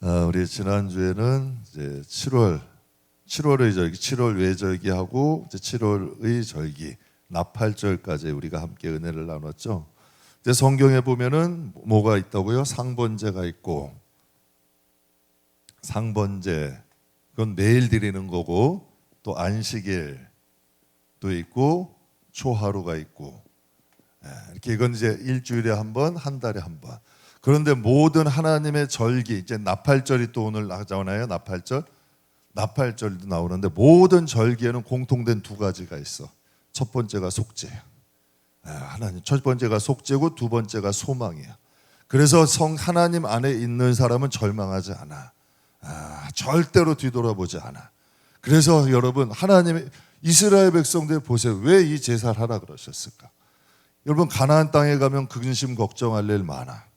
우리 지난주에는 이제 7월의 절기, 7월 외절기하고 이제 7월의 절기, 나팔절까지 우리가 함께 은혜를 나눴죠. 이제 성경에 보면은 뭐가 있다고요? 상번제가 있고, 상번제 그건 매일 드리는 거고, 또 안식일도 있고, 초하루가 있고, 이렇게 이건 이제 일주일에 한 번, 한 달에 한 번. 그런데 모든 하나님의 절기, 이제 나팔절이 또 오늘 나오나요? 나팔절도 나오는데 모든 절기에는 공통된 두 가지가 있어. 첫 번째가 속죄예요. 하나님, 첫 번째가 속죄고 두 번째가 소망이에요. 그래서 하나님 안에 있는 사람은 절망하지 않아. 절대로 뒤돌아보지 않아. 그래서 여러분, 하나님의 이스라엘 백성들 보세요. 왜 이 제사를 하라 그러셨을까? 여러분, 가나안 땅에 가면 근심 걱정할 일 많아.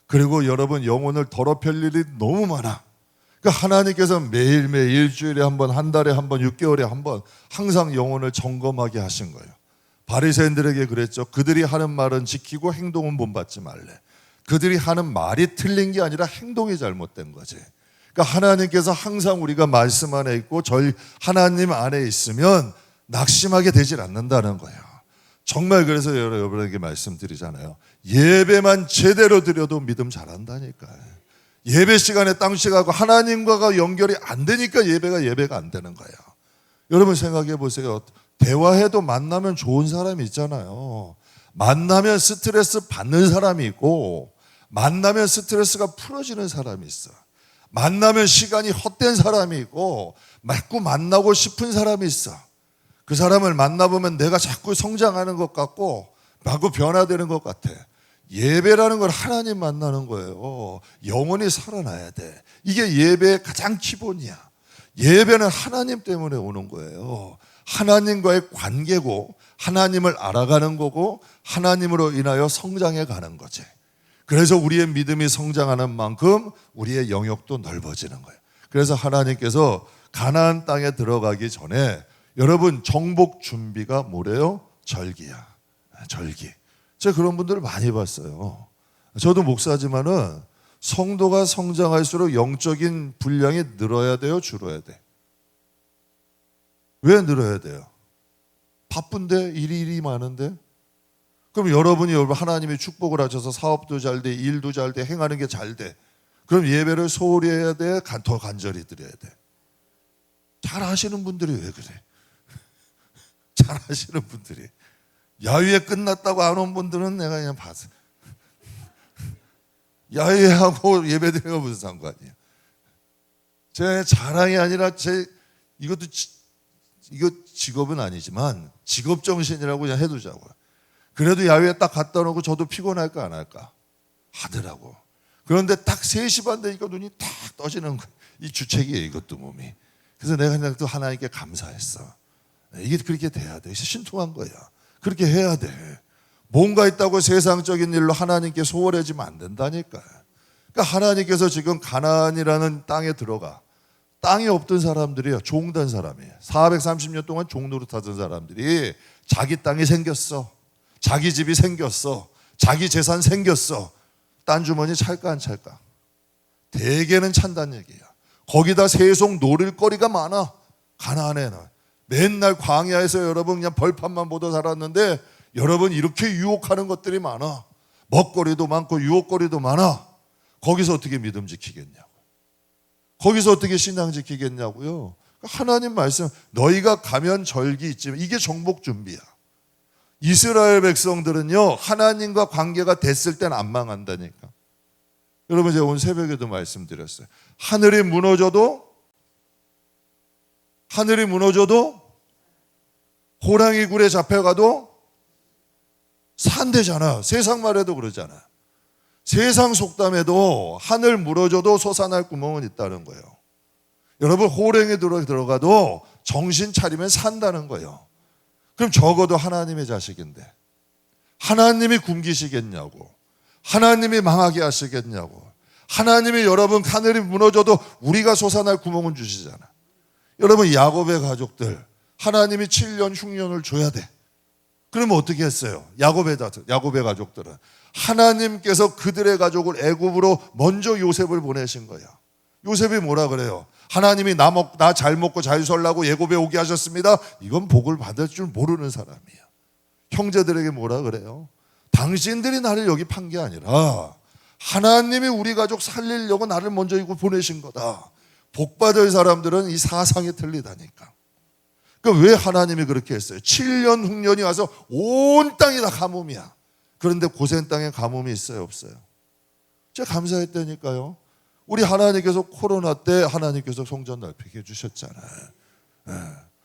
그리고 여러분, 영혼을 더럽힐 일이 너무 많아. 그러니까 하나님께서 매일매일 일주일에 한 번, 한 달에 한 번, 6개월에 한 번 항상 영혼을 점검하게 하신 거예요. 바리새인들에게 그랬죠. 그들이 하는 말은 지키고 행동은 본받지 말래. 그들이 하는 말이 틀린 게 아니라 행동이 잘못된 거지. 그러니까 하나님께서 항상 우리가 말씀 안에 있고 하나님 안에 있으면 낙심하게 되질 않는다는 거예요. 정말 그래서 여러분에게 말씀드리잖아요. 예배만 제대로 드려도 믿음 잘한다니까요. 예배 시간에 땅식하고 하나님과가 연결이 안 되니까 예배가 안 되는 거예요. 여러분 생각해 보세요. 대화해도 만나면 좋은 사람이 있잖아요. 만나면 스트레스 받는 사람이 있고, 만나면 스트레스가 풀어지는 사람이 있어. 만나면 시간이 헛된 사람이 있고, 자꾸 만나고 싶은 사람이 있어. 그 사람을 만나보면 내가 자꾸 성장하는 것 같고 자꾸 변화되는 것 같아. 예배라는 건 하나님 만나는 거예요. 영혼이 살아나야 돼. 이게 예배의 가장 기본이야. 예배는 하나님 때문에 오는 거예요. 하나님과의 관계고, 하나님을 알아가는 거고, 하나님으로 인하여 성장해 가는 거지. 그래서 우리의 믿음이 성장하는 만큼 우리의 영역도 넓어지는 거예요. 그래서 하나님께서 가나안 땅에 들어가기 전에 여러분, 정복 준비가 뭐래요? 절기야. 절기. 제가 그런 분들을 많이 봤어요. 저도 목사지만은 성도가 성장할수록 영적인 분량이 늘어야 돼요? 줄어야 돼? 왜 늘어야 돼요? 바쁜데? 일이 많은데? 그럼 여러분 하나님이 축복을 하셔서 사업도 잘 돼, 일도 잘 돼, 행하는 게 잘 돼. 그럼 예배를 소홀히 해야 돼? 더 간절히 드려야 돼? 잘 하시는 분들이 왜 그래? 잘 하시는 분들이. 야유회 끝났다고 안 온 분들은 내가 그냥 봤어. 야유회하고 예배드리는 거 무슨 상관이야? 제 자랑이 아니라 이거 직업은 아니지만 직업 정신이라고 그냥 해두자고요. 그래도 야유회 딱 갔다 오고 저도 피곤할까 안 할까? 하더라고. 그런데 딱 3시 반 되니까 눈이 탁 떠지는 거야. 이 주책이에요, 이것도 몸이. 그래서 내가 그냥 또 하나님께 감사했어. 이게 그렇게 돼야 돼. 신통한 거야. 그렇게 해야 돼. 뭔가 있다고 세상적인 일로 하나님께 소홀해지면 안 된다니까. 그러니까 하나님께서 지금 가나안이라는 땅에 들어가. 땅이 없던 사람들이에요. 종된 사람이에요. 430년 동안 종노릇하던 사람들이 자기 땅이 생겼어. 자기 집이 생겼어. 자기 재산 생겼어. 딴 주머니 찰까 안 찰까? 대개는 찬다는 얘기야. 거기다 세속 노릴 거리가 많아. 가나안에는. 맨날 광야에서 여러분 그냥 벌판만 보다 살았는데 여러분 이렇게 유혹하는 것들이 많아. 먹거리도 많고 유혹거리도 많아. 거기서 어떻게 믿음 지키겠냐고. 거기서 어떻게 신앙 지키겠냐고요. 하나님 말씀, 너희가 가면 절기 있지만 이게 정복 준비야. 이스라엘 백성들은요, 하나님과 관계가 됐을 땐 안 망한다니까. 여러분 제가 오늘 새벽에도 말씀드렸어요. 하늘이 무너져도 호랑이 굴에 잡혀가도 산대잖아. 세상 말에도 그러잖아. 세상 속담에도 하늘 무너져도 솟아날 구멍은 있다는 거예요. 여러분, 호랭이 들어가도 정신 차리면 산다는 거예요. 그럼 적어도 하나님의 자식인데 하나님이 굶기시겠냐고, 하나님이 망하게 하시겠냐고. 하나님이 여러분 하늘이 무너져도 우리가 솟아날 구멍은 주시잖아. 여러분, 야곱의 가족들 하나님이 7년 흉년을 줘야 돼. 그러면 어떻게 했어요? 야곱의 가족들은 하나님께서 그들의 가족을 애굽으로 먼저 요셉을 보내신 거야. 요셉이 뭐라 그래요? 하나님이 나 잘 먹고 잘 살라고 예고배 오게 하셨습니다. 이건 복을 받을 줄 모르는 사람이에요. 형제들에게 뭐라 그래요? 당신들이 나를 여기 판 게 아니라 하나님이 우리 가족 살리려고 나를 먼저 이거 보내신 거다. 복 받을 사람들은 이 사상이 틀리다니까. 그러니까 왜 하나님이 그렇게 했어요? 7년 흉년이 와서 온 땅이 다 가뭄이야. 그런데 고센 땅에 가뭄이 있어요, 없어요? 제가 감사했다니까요. 우리 하나님께서 코로나 때 하나님께서 성전 넓히게 해주셨잖아요.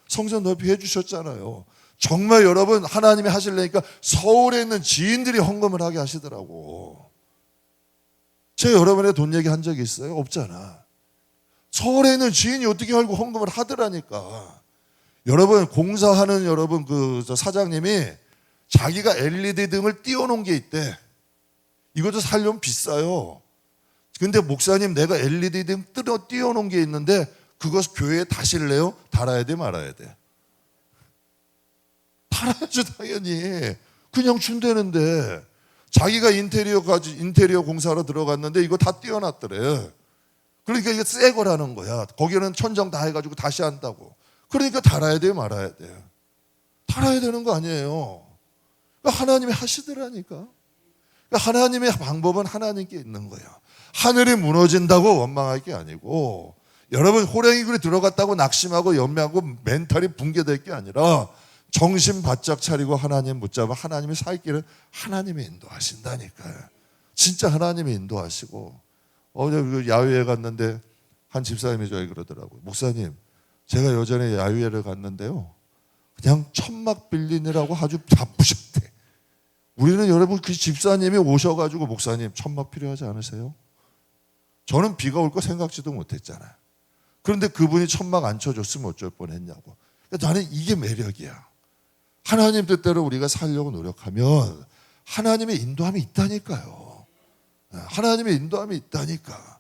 성전 넓히게 해주셨잖아요. 정말 여러분 하나님이 하시려니까 서울에 있는 지인들이 헌금을 하게 하시더라고. 제가 여러분의 돈 얘기한 적이 있어요? 없잖아. 서울에 있는 지인이 어떻게 알고 헌금을 하더라니까. 여러분 공사하는 여러분 저 사장님이 자기가 LED 등을 띄워놓은 게 있대. 이것도 살려면 비싸요. 근데 목사님 내가 LED 등 띄워놓은 게 있는데 그것 교회에 다실래요? 달아야 돼 말아야 돼? 달아야죠 당연히. 그냥 준대는데 자기가 인테리어 공사로 들어갔는데 이거 다 띄워놨더래. 그러니까 이게 새 거라는 거야. 거기는 천정 다 해가지고 다시 한다고. 그러니까 달아야 돼 말아야 돼? 달아야 되는 거 아니에요. 그러니까 하나님이 하시더라니까. 그러니까 하나님의 방법은 하나님께 있는 거야. 하늘이 무너진다고 원망할 게 아니고 여러분 호랭이 굴에 들어갔다고 낙심하고 연매하고 멘탈이 붕괴될 게 아니라 정신 바짝 차리고 하나님 붙잡아 하나님의 살 길은 하나님이 인도하신다니까요. 진짜 하나님이 인도하시고 어제 야유회 갔는데 한 집사님이 저희 그러더라고요. 목사님 제가 예전에 야유회를 갔는데요. 그냥 천막 빌리느라고 아주 바쁘셨대. 우리는 여러분 그 집사님이 오셔가지고 목사님 천막 필요하지 않으세요? 저는 비가 올 거 생각지도 못했잖아요. 그런데 그분이 천막 안 쳐줬으면 어쩔 뻔했냐고. 그러니까 나는 이게 매력이야. 하나님 뜻대로 우리가 살려고 노력하면 하나님의 인도함이 있다니까요. 하나님의 인도함이 있다니까.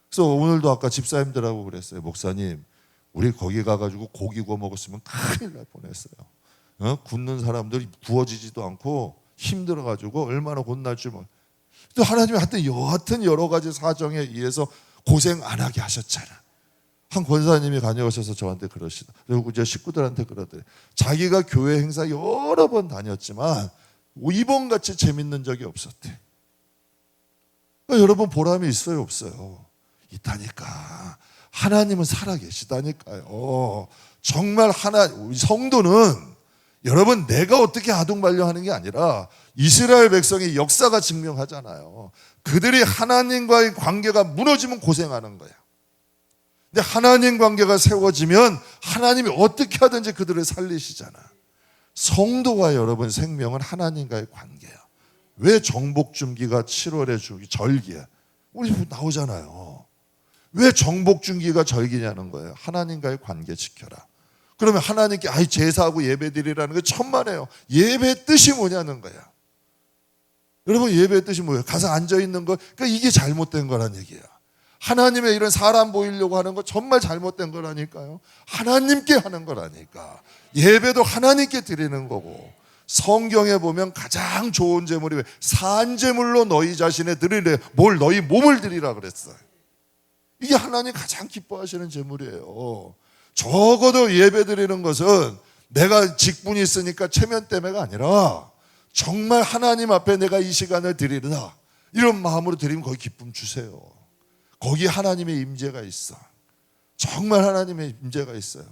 그래서 오늘도 아까 집사님들하고 그랬어요. 목사님 우리 거기 가가지고 고기 구워 먹었으면 큰일 날 뻔했어요. 굽는 사람들이 구워지지도 않고 힘들어가지고 얼마나 혼날 줄 몰라. 또 하나님이 하여튼 여러 가지 사정에 의해서 고생 안 하게 하셨잖아. 한 권사님이 다녀오셔서 저한테 그러시다. 그리고 제 식구들한테 그러더래. 자기가 교회 행사 여러 번 다녔지만 이번같이 재밌는 적이 없었대. 그러니까 여러분 보람이 있어요 없어요? 있다니까. 하나님은 살아계시다니까요. 정말 성도는 여러분 내가 어떻게 아둥발려하는 게 아니라 이스라엘 백성의 역사가 증명하잖아요. 그들이 하나님과의 관계가 무너지면 고생하는 거야. 근데 하나님 관계가 세워지면 하나님이 어떻게 하든지 그들을 살리시잖아. 성도와 여러분 생명은 하나님과의 관계야. 왜 정복중기가 7월의 절기야? 우리 나오잖아요. 왜 정복중기가 절기냐는 거예요. 하나님과의 관계 지켜라. 그러면 하나님께 제사하고 예배드리라는 게 천만에요. 예배 뜻이 뭐냐는 거야. 여러분 예배의 뜻이 뭐예요? 가서 앉아있는 거. 그러니까 이게 잘못된 거란 얘기야. 하나님의 이런 사람 보이려고 하는 거 정말 잘못된 거라니까요. 하나님께 하는 거라니까. 예배도 하나님께 드리는 거고. 성경에 보면 가장 좋은 제물이 왜? 산제물로 너희 자신의 드리래. 뭘 너희 몸을 드리라 그랬어요. 이게 하나님 가장 기뻐하시는 제물이에요. 적어도 예배 드리는 것은 내가 직분이 있으니까 체면 때문에가 아니라 정말 하나님 앞에 내가 이 시간을 드리다 이런 마음으로 드리면 거기 기쁨 주세요. 거기 하나님의 임재가 있어. 정말 하나님의 임재가 있어요.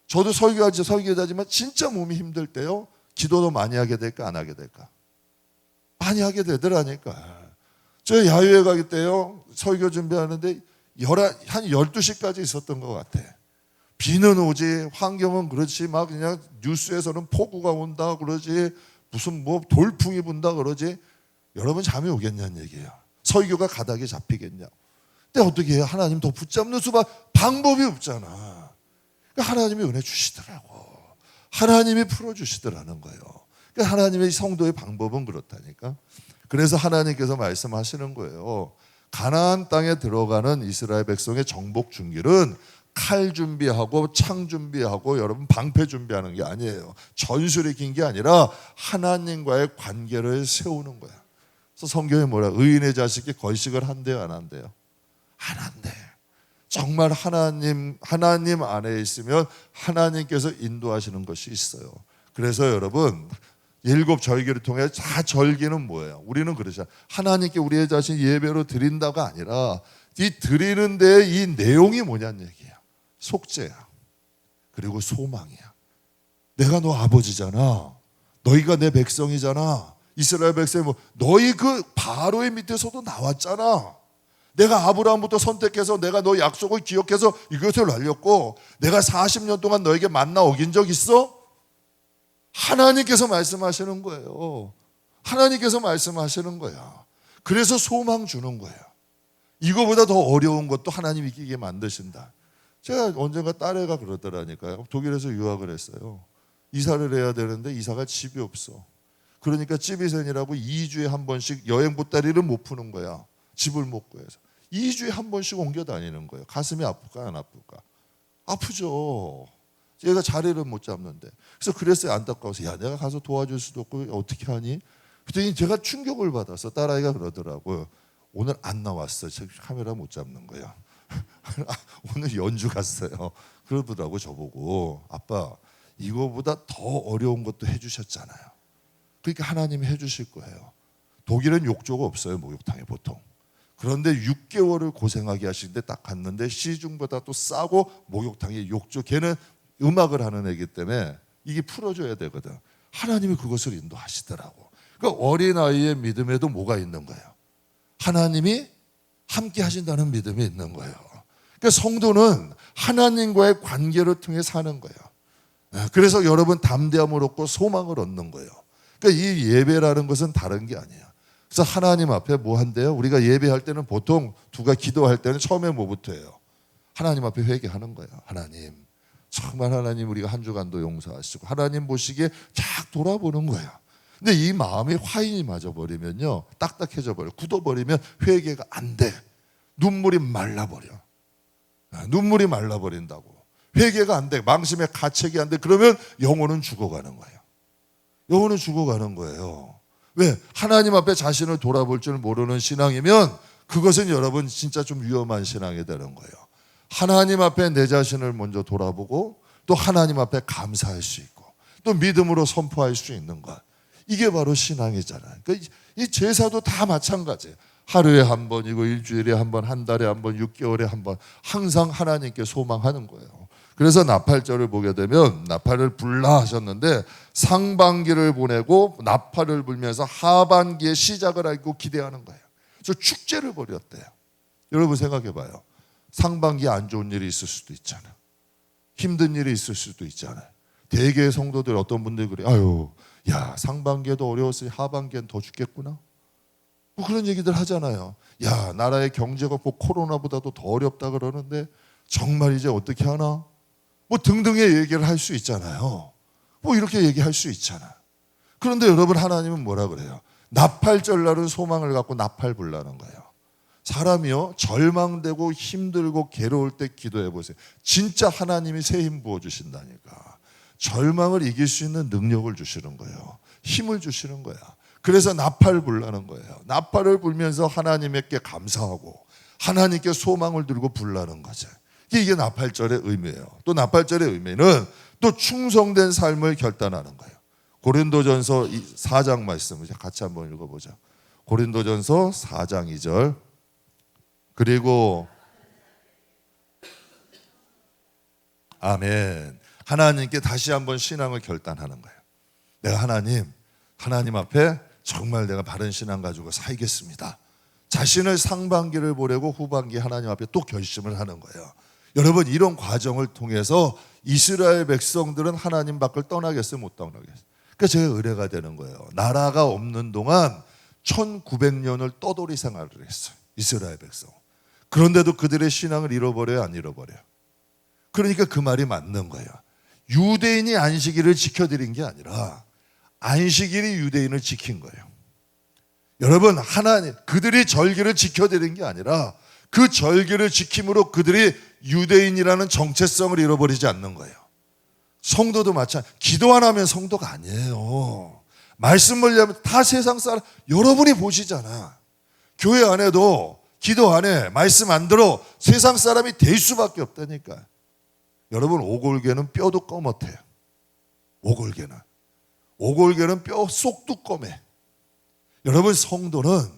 저도 설교자지만 진짜 몸이 힘들 때요. 기도도 많이 하게 될까 안 하게 될까? 많이 하게 되더라니까. 저 야유회 가기 때요. 설교 준비하는데 한 12시까지 있었던 것 같아. 비는 오지 환경은 그렇지 막 그냥 뉴스에서는 폭우가 온다 그러지 무슨 뭐 돌풍이 분다 그러지. 여러분 잠이 오겠냐는 얘기예요. 설교가 가닥에 잡히겠냐. 근데 어떻게 해요? 하나님 더 붙잡는 수밖에 방법이 없잖아. 그러니까 하나님이 은혜 주시더라고. 하나님이 풀어주시더라는 거예요. 그러니까 하나님의 성도의 방법은 그렇다니까. 그래서 하나님께서 말씀하시는 거예요. 가나안 땅에 들어가는 이스라엘 백성의 정복 중길은 칼 준비하고 창 준비하고 여러분 방패 준비하는 게 아니에요. 전술이 긴 게 아니라 하나님과의 관계를 세우는 거야. 그래서 성경에 뭐라 의인의 자식이 걸식을 한대요 안 한대요? 안 한대. 정말 하나님 안에 있으면 하나님께서 인도하시는 것이 있어요. 그래서 여러분, 7 절기를 통해 다 절기는 뭐예요? 우리는 그러죠. 하나님께 우리의 자신 예배로 드린다가 아니라 이 드리는 데에 이 내용이 뭐냐는 얘기예요. 속죄야. 그리고 소망이야. 내가 너 아버지잖아. 너희가 내 백성이잖아. 이스라엘 백성이 너희 그 바로의 밑에서도 나왔잖아. 내가 아브라함부터 선택해서 내가 너 약속을 기억해서 이것을 날렸고, 내가 40년 동안 너에게 만나 어긴 적 있어? 하나님께서 말씀하시는 거예요. 하나님께서 말씀하시는 거야. 그래서 소망 주는 거예요. 이거보다 더 어려운 것도 하나님이 이기게 만드신다. 제가 언젠가 딸애가 그러더라니까요. 독일에서 유학을 했어요. 이사를 해야 되는데 이사가 집이 없어. 그러니까 집이센이라고 2주에 한 번씩 여행 보따리를 못 푸는 거야. 집을 못 구해서 2주에 한 번씩 옮겨 다니는 거예요. 가슴이 아플까 안 아플까? 아프죠. 얘가 자리를 못 잡는데. 그래서 그랬어요. 안타까워서. 야, 내가 가서 도와줄 수도 없고 어떻게 하니? 그랬더니 제가 충격을 받아서 딸아이가 그러더라고요. 오늘 안 나왔어. 제 카메라 못 잡는 거야. 오늘 연주 갔어요. 그러더라고 저보고. 아빠, 이거보다 더 어려운 것도 해주셨잖아요. 그러니까 하나님이 해주실 거예요. 독일은 욕조가 없어요. 목욕탕에 보통. 그런데 6개월을 고생하게 하시는데 딱 갔는데 시중보다 또 싸고 목욕탕에 욕조. 걔는 음악을 하는 애기 때문에 이게 풀어줘야 되거든. 하나님이 그것을 인도하시더라고. 그러니까 어린아이의 믿음에도 뭐가 있는 거예요? 하나님이 함께 하신다는 믿음이 있는 거예요. 그러니까 성도는 하나님과의 관계를 통해 사는 거예요. 그래서 여러분 담대함을 얻고 소망을 얻는 거예요. 그러니까 이 예배라는 것은 다른 게 아니에요. 그래서 하나님 앞에 뭐 한대요? 우리가 예배할 때는 보통 누가 기도할 때는 처음에 뭐부터 해요? 하나님 앞에 회개하는 거예요. 하나님, 정말 하나님 우리가 한 주간도 용서하시고 하나님 보시기에 쫙 돌아보는 거예요. 근데 이 마음이 화인이 맞아버리면요, 딱딱해져 버려. 굳어버리면 회개가 안 돼. 눈물이 말라버려. 눈물이 말라버린다고. 회개가 안 돼. 망심에 가책이 안 돼. 그러면 영혼은 죽어가는 거예요. 영혼은 죽어가는 거예요. 왜? 하나님 앞에 자신을 돌아볼 줄 모르는 신앙이면 그것은 여러분 진짜 좀 위험한 신앙이 되는 거예요. 하나님 앞에 내 자신을 먼저 돌아보고 또 하나님 앞에 감사할 수 있고 또 믿음으로 선포할 수 있는 것. 이게 바로 신앙이잖아요. 그러니까 이 제사도 다 마찬가지예요. 하루에 한 번이고 일주일에 한 번, 한 달에 한 번, 6개월에 한 번 항상 하나님께 소망하는 거예요. 그래서 나팔절을 보게 되면 나팔을 불라 하셨는데 상반기를 보내고 나팔을 불면서 하반기의 시작을 알고 기대하는 거예요. 그래서 축제를 벌였대요. 여러분 생각해 봐요. 상반기에 안 좋은 일이 있을 수도 있잖아요. 힘든 일이 있을 수도 있잖아요. 대개의 성도들 어떤 분들이 그래요. 아유, 야, 상반기에도 어려웠으니 하반기엔 더 죽겠구나. 뭐 그런 얘기들 하잖아요. 야, 나라의 경제가 뭐 코로나보다도 더 어렵다 그러는데 정말 이제 어떻게 하나? 뭐 등등의 얘기를 할 수 있잖아요. 뭐 이렇게 얘기할 수 있잖아. 그런데 여러분 하나님은 뭐라 그래요? 나팔절 날은 소망을 갖고 나팔 불라는 거예요. 사람이요, 절망되고 힘들고 괴로울 때 기도해 보세요. 진짜 하나님이 새 힘 부어주신다니까. 절망을 이길 수 있는 능력을 주시는 거예요. 힘을 주시는 거야. 그래서 나팔 불라는 거예요. 나팔을 불면서 하나님께 감사하고 하나님께 소망을 들고 불라는 거죠. 이게 나팔절의 의미예요. 또 나팔절의 의미는 또 충성된 삶을 결단하는 거예요. 고린도전서 4장 말씀 같이 한번 읽어보자. 고린도전서 4장 2절. 그리고 아멘. 하나님께 다시 한번 신앙을 결단하는 거예요. 내가 하나님 앞에 정말 내가 바른 신앙 가지고 살겠습니다. 자신을 상반기를 보내고 후반기 하나님 앞에 또 결심을 하는 거예요. 여러분 이런 과정을 통해서 이스라엘 백성들은 하나님 밖을 떠나겠어요? 못 떠나겠어요? 그러니까 제가 의뢰가 되는 거예요. 나라가 없는 동안 1900년을 떠돌이 생활을 했어요. 이스라엘 백성. 그런데도 그들의 신앙을 잃어버려요? 안 잃어버려요? 그러니까 그 말이 맞는 거예요. 유대인이 안식일을 지켜드린 게 아니라 안식일이 유대인을 지킨 거예요. 여러분 하나님 그들이 절기를 지켜드린 게 아니라 그 절기를 지킴으로 그들이 유대인이라는 정체성을 잃어버리지 않는 거예요. 성도도 마찬가지. 기도 안 하면 성도가 아니에요. 말씀 멀리하면 다 세상 사람 여러분이 보시잖아. 교회 안에도 기도 안 해, 말씀 안 들어, 세상 사람이 될 수밖에 없다니까. 여러분, 오골개는 뼈도 꺼뭇해요. 오골개는 뼈 속도 꺼매. 여러분, 성도는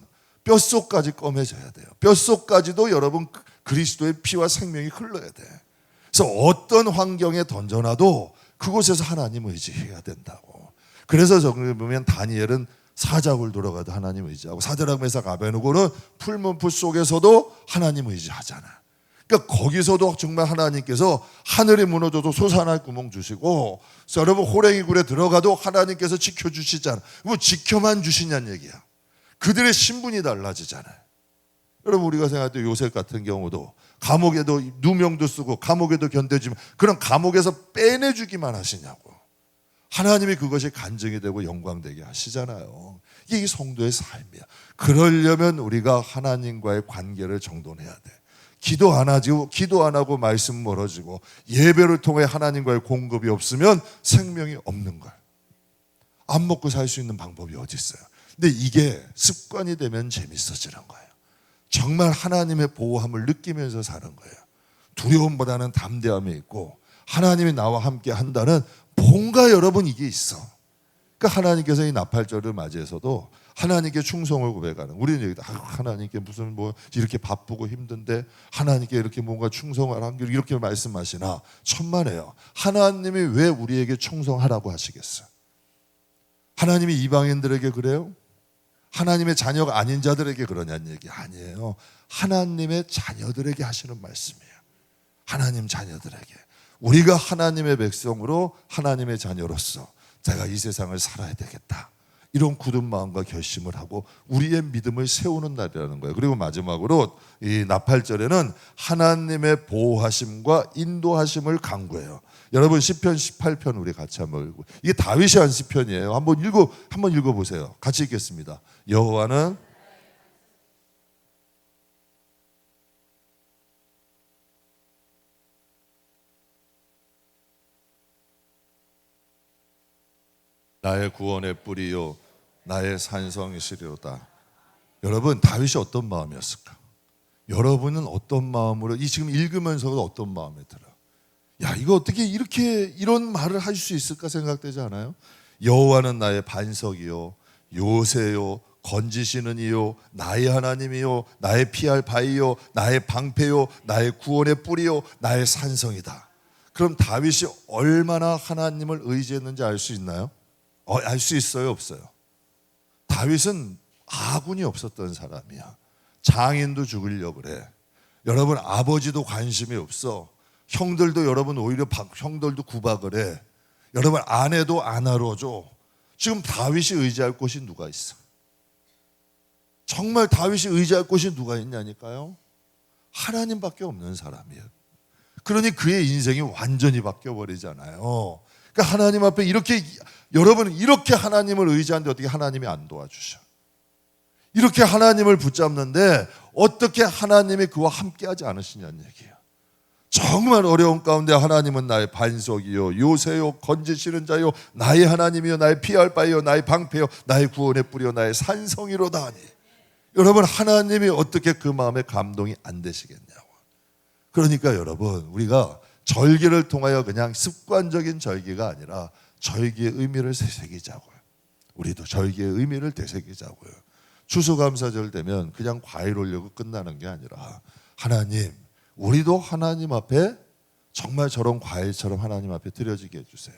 뼛속까지 검해져야 돼요. 뼛속까지도 여러분 그리스도의 피와 생명이 흘러야 돼. 그래서 어떤 환경에 던져놔도 그곳에서 하나님 의지해야 된다고. 그래서 저기 보면 다니엘은 사자굴 들어가도 하나님 의지하고, 사드락 메삭 아베느고는 풀문풀 속에서도 하나님 의지하잖아. 그러니까 거기서도 정말 하나님께서 하늘이 무너져도 솟아날 구멍 주시고, 여러분 호랭이 굴에 들어가도 하나님께서 지켜주시잖아. 뭐 지켜만 주시냐는 얘기야. 그들의 신분이 달라지잖아요. 여러분, 우리가 생각할 때 요셉 같은 경우도 감옥에도 누명도 쓰고 감옥에도 견뎌지면 그런 감옥에서 빼내주기만 하시냐고. 하나님이 그것이 간증이 되고 영광되게 하시잖아요. 이게 성도의 삶이야. 그러려면 우리가 하나님과의 관계를 정돈해야 돼. 기도 안 하고 말씀 멀어지고 예배를 통해 하나님과의 공급이 없으면 생명이 없는 거야. 안 먹고 살 수 있는 방법이 어디 있어요? 근데 이게 습관이 되면 재밌어지는 거예요. 정말 하나님의 보호함을 느끼면서 사는 거예요. 두려움보다는 담대함이 있고 하나님이 나와 함께 한다는 뭔가 여러분 이게 있어. 그러니까 하나님께서 이 나팔절을 맞이해서도 하나님께 충성을 고백하는, 우리는 여기다 하나님께 무슨 뭐 이렇게 바쁘고 힘든데 하나님께 이렇게 뭔가 충성을 하는 게 이렇게 말씀하시나, 천만에요. 하나님이 왜 우리에게 충성하라고 하시겠어요? 하나님이 이방인들에게 그래요? 하나님의 자녀가 아닌 자들에게 그러냐는 얘기 아니에요. 하나님의 자녀들에게 하시는 말씀이에요. 하나님 자녀들에게. 우리가 하나님의 백성으로 하나님의 자녀로서 제가 이 세상을 살아야 되겠다, 이런 굳은 마음과 결심을 하고 우리의 믿음을 세우는 날이라는 거예요. 그리고 마지막으로 이 나팔절에는 하나님의 보호하심과 인도하심을 강구해요. 여러분, 시편 18편 우리 같이 한번 읽고, 이게 다윗이 한 시편이에요. 한번 읽어보세요. 같이 읽겠습니다. 여호와는 나의 구원의 뿌리요 나의 산성이시리로다. 여러분, 다윗이 어떤 마음이었을까? 여러분은 어떤 마음으로 지금 읽으면서도 어떤 마음에 들어요? 야, 이거 어떻게 이런 말을 할 수 있을까 생각되지 않아요? 여호와는 나의 반석이요 요새요 건지시는 이요 나의 하나님이요 나의 피할 바위요 나의 방패요 나의 구원의 뿌리요 나의 산성이다. 그럼 다윗이 얼마나 하나님을 의지했는지 알 수 있나요? 알 수 있어요, 없어요? 다윗은 아군이 없었던 사람이야. 장인도 죽이려고 그래. 여러분, 아버지도 관심이 없어. 형들도 여러분 오히려 형들도 구박을 해. 여러분, 아내도 안 알아줘. 지금 다윗이 의지할 곳이 누가 있어? 정말 다윗이 의지할 곳이 누가 있냐니까요. 하나님밖에 없는 사람이에요. 그러니 그의 인생이 완전히 바뀌어버리잖아요. 그러니까 하나님 앞에 여러분은 이렇게 하나님을 의지하는데 어떻게 하나님이 안 도와주셔? 이렇게 하나님을 붙잡는데 어떻게 하나님이 그와 함께하지 않으시냐는 얘기예요. 정말 어려운 가운데 하나님은 나의 반석이요 요새요 건지시는 자요 나의 하나님이요 나의 피할 바요 나의 방패요 나의 구원의 뿌리요 나의 산성이로다 하니, 여러분, 하나님이 어떻게 그 마음에 감동이 안 되시겠냐고. 그러니까 여러분, 우리가 절기를 통하여 그냥 습관적인 절기가 아니라 절기의 의미를 되새기자고요. 우리도 절기의 의미를 되새기자고요. 추수감사절 되면 그냥 과일 올려고 끝나는 게 아니라, 하나님, 우리도 하나님 앞에 정말 저런 과일처럼 하나님 앞에 드려지게 해주세요.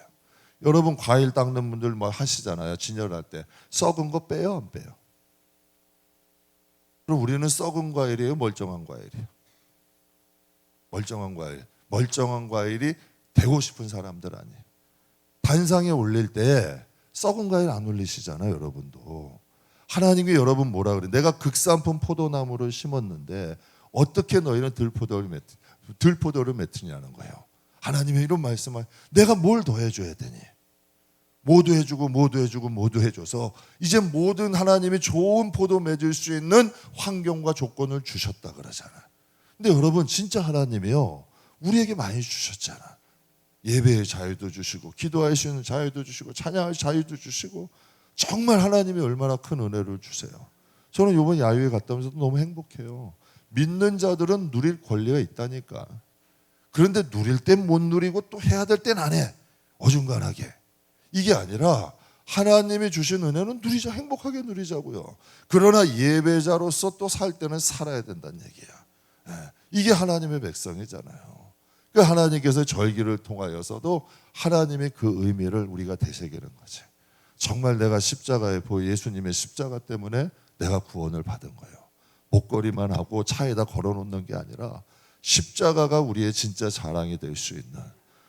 여러분, 과일 닦는 분들 뭐 하시잖아요. 진열할 때 썩은 거 빼요, 안 빼요? 그럼 우리는 썩은 과일이에요, 멀쩡한 과일이에요? 멀쩡한 과일이 되고 싶은 사람들 아니에요. 단상에 올릴 때 썩은 과일 안 올리시잖아요, 여러분도. 하나님이 여러분 뭐라 그래? 내가 극산품 포도나무를 심었는데 어떻게 너희는 들포도를 맺느냐는 거예요. 하나님이 이런 말씀을, 내가 뭘 더 해줘야 되니? 모두 해줘서 이제 모든 하나님이 좋은 포도 맺을 수 있는 환경과 조건을 주셨다 그러잖아. 근데 여러분, 진짜 하나님이요, 우리에게 많이 주셨잖아. 예배의 자유도 주시고 기도할 수 있는 자유도 주시고 찬양할 자유도 주시고, 정말 하나님이 얼마나 큰 은혜를 주세요. 저는 이번 야유회 갔다 오면서 너무 행복해요. 믿는 자들은 누릴 권리가 있다니까. 그런데 누릴 땐 못 누리고 또 해야 될 땐 안 해. 어중간하게. 이게 아니라 하나님이 주신 은혜는 누리자, 행복하게 누리자고요. 그러나 예배자로서 또 살 때는 살아야 된다는 얘기야. 이게 하나님의 백성이잖아요. 그러니까 하나님께서 절기를 통하여서도 하나님의 그 의미를 우리가 되새기는 거지. 정말 내가 십자가에 예수님의 십자가 때문에 내가 구원을 받은 거예요. 목걸이만 하고 차에다 걸어놓는 게 아니라 십자가가 우리의 진짜 자랑이 될 수 있는,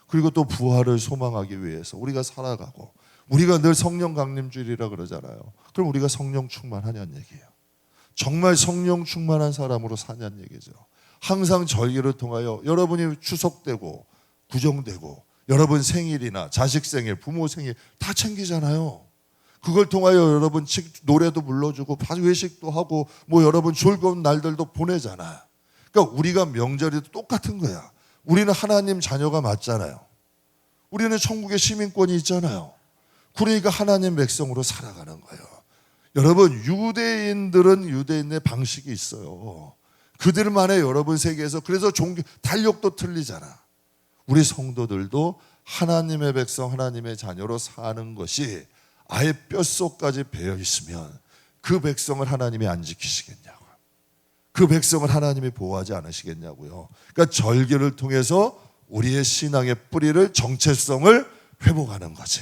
그리고 또 부활을 소망하기 위해서 우리가 살아가고, 우리가 늘 성령 강림주일이라 그러잖아요. 그럼 우리가 성령 충만하냐는 얘기예요. 정말 성령 충만한 사람으로 사냐는 얘기죠. 항상 절기를 통하여 여러분이 추석되고 구정되고 여러분 생일이나 자식 생일, 부모 생일 다 챙기잖아요. 그걸 통하여 여러분 노래도 불러주고 외식도 하고 뭐 여러분 즐거운 날들도 보내잖아요. 그러니까 우리가 명절에도 똑같은 거야. 우리는 하나님 자녀가 맞잖아요. 우리는 천국의 시민권이 있잖아요. 그러니까 하나님 백성으로 살아가는 거예요. 여러분, 유대인들은 유대인의 방식이 있어요. 그들만의 여러분 세계에서, 그래서 달력도 틀리잖아. 우리 성도들도 하나님의 백성, 하나님의 자녀로 사는 것이 아예 뼛속까지 배어 있으면 그 백성을 하나님이 안 지키시겠냐고. 그 백성을 하나님이 보호하지 않으시겠냐고요. 그러니까 절기를 통해서 우리의 신앙의 뿌리를, 정체성을 회복하는 거지.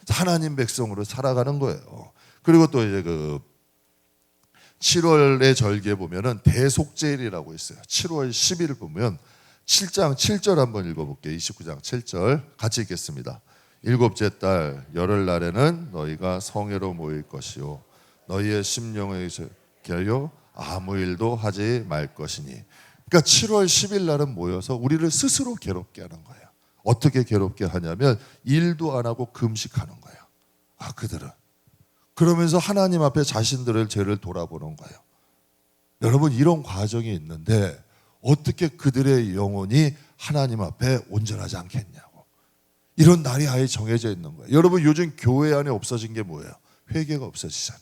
하나님 백성으로 살아가는 거예요. 그리고 또 이제 7월의 절기에 보면은 대속제일이라고 있어요. 7월 10일 보면 7장 7절 한번 읽어볼게요. 29장 7절 같이 읽겠습니다. 일곱째 달 열흘날에는 너희가 성회로 모일 것이요 너희의 심령에 겨요 아무 일도 하지 말 것이니. 그러니까 7월 10일 날은 모여서 우리를 스스로 괴롭게 하는 거예요. 어떻게 괴롭게 하냐면 일도 안 하고 금식하는 거예요. 그들은. 그러면서 하나님 앞에 자신들의 죄를 돌아보는 거예요. 여러분, 이런 과정이 있는데 어떻게 그들의 영혼이 하나님 앞에 온전하지 않겠냐고. 이런 날이 아예 정해져 있는 거예요. 여러분, 요즘 교회 안에 없어진 게 뭐예요? 회개가 없어지잖아.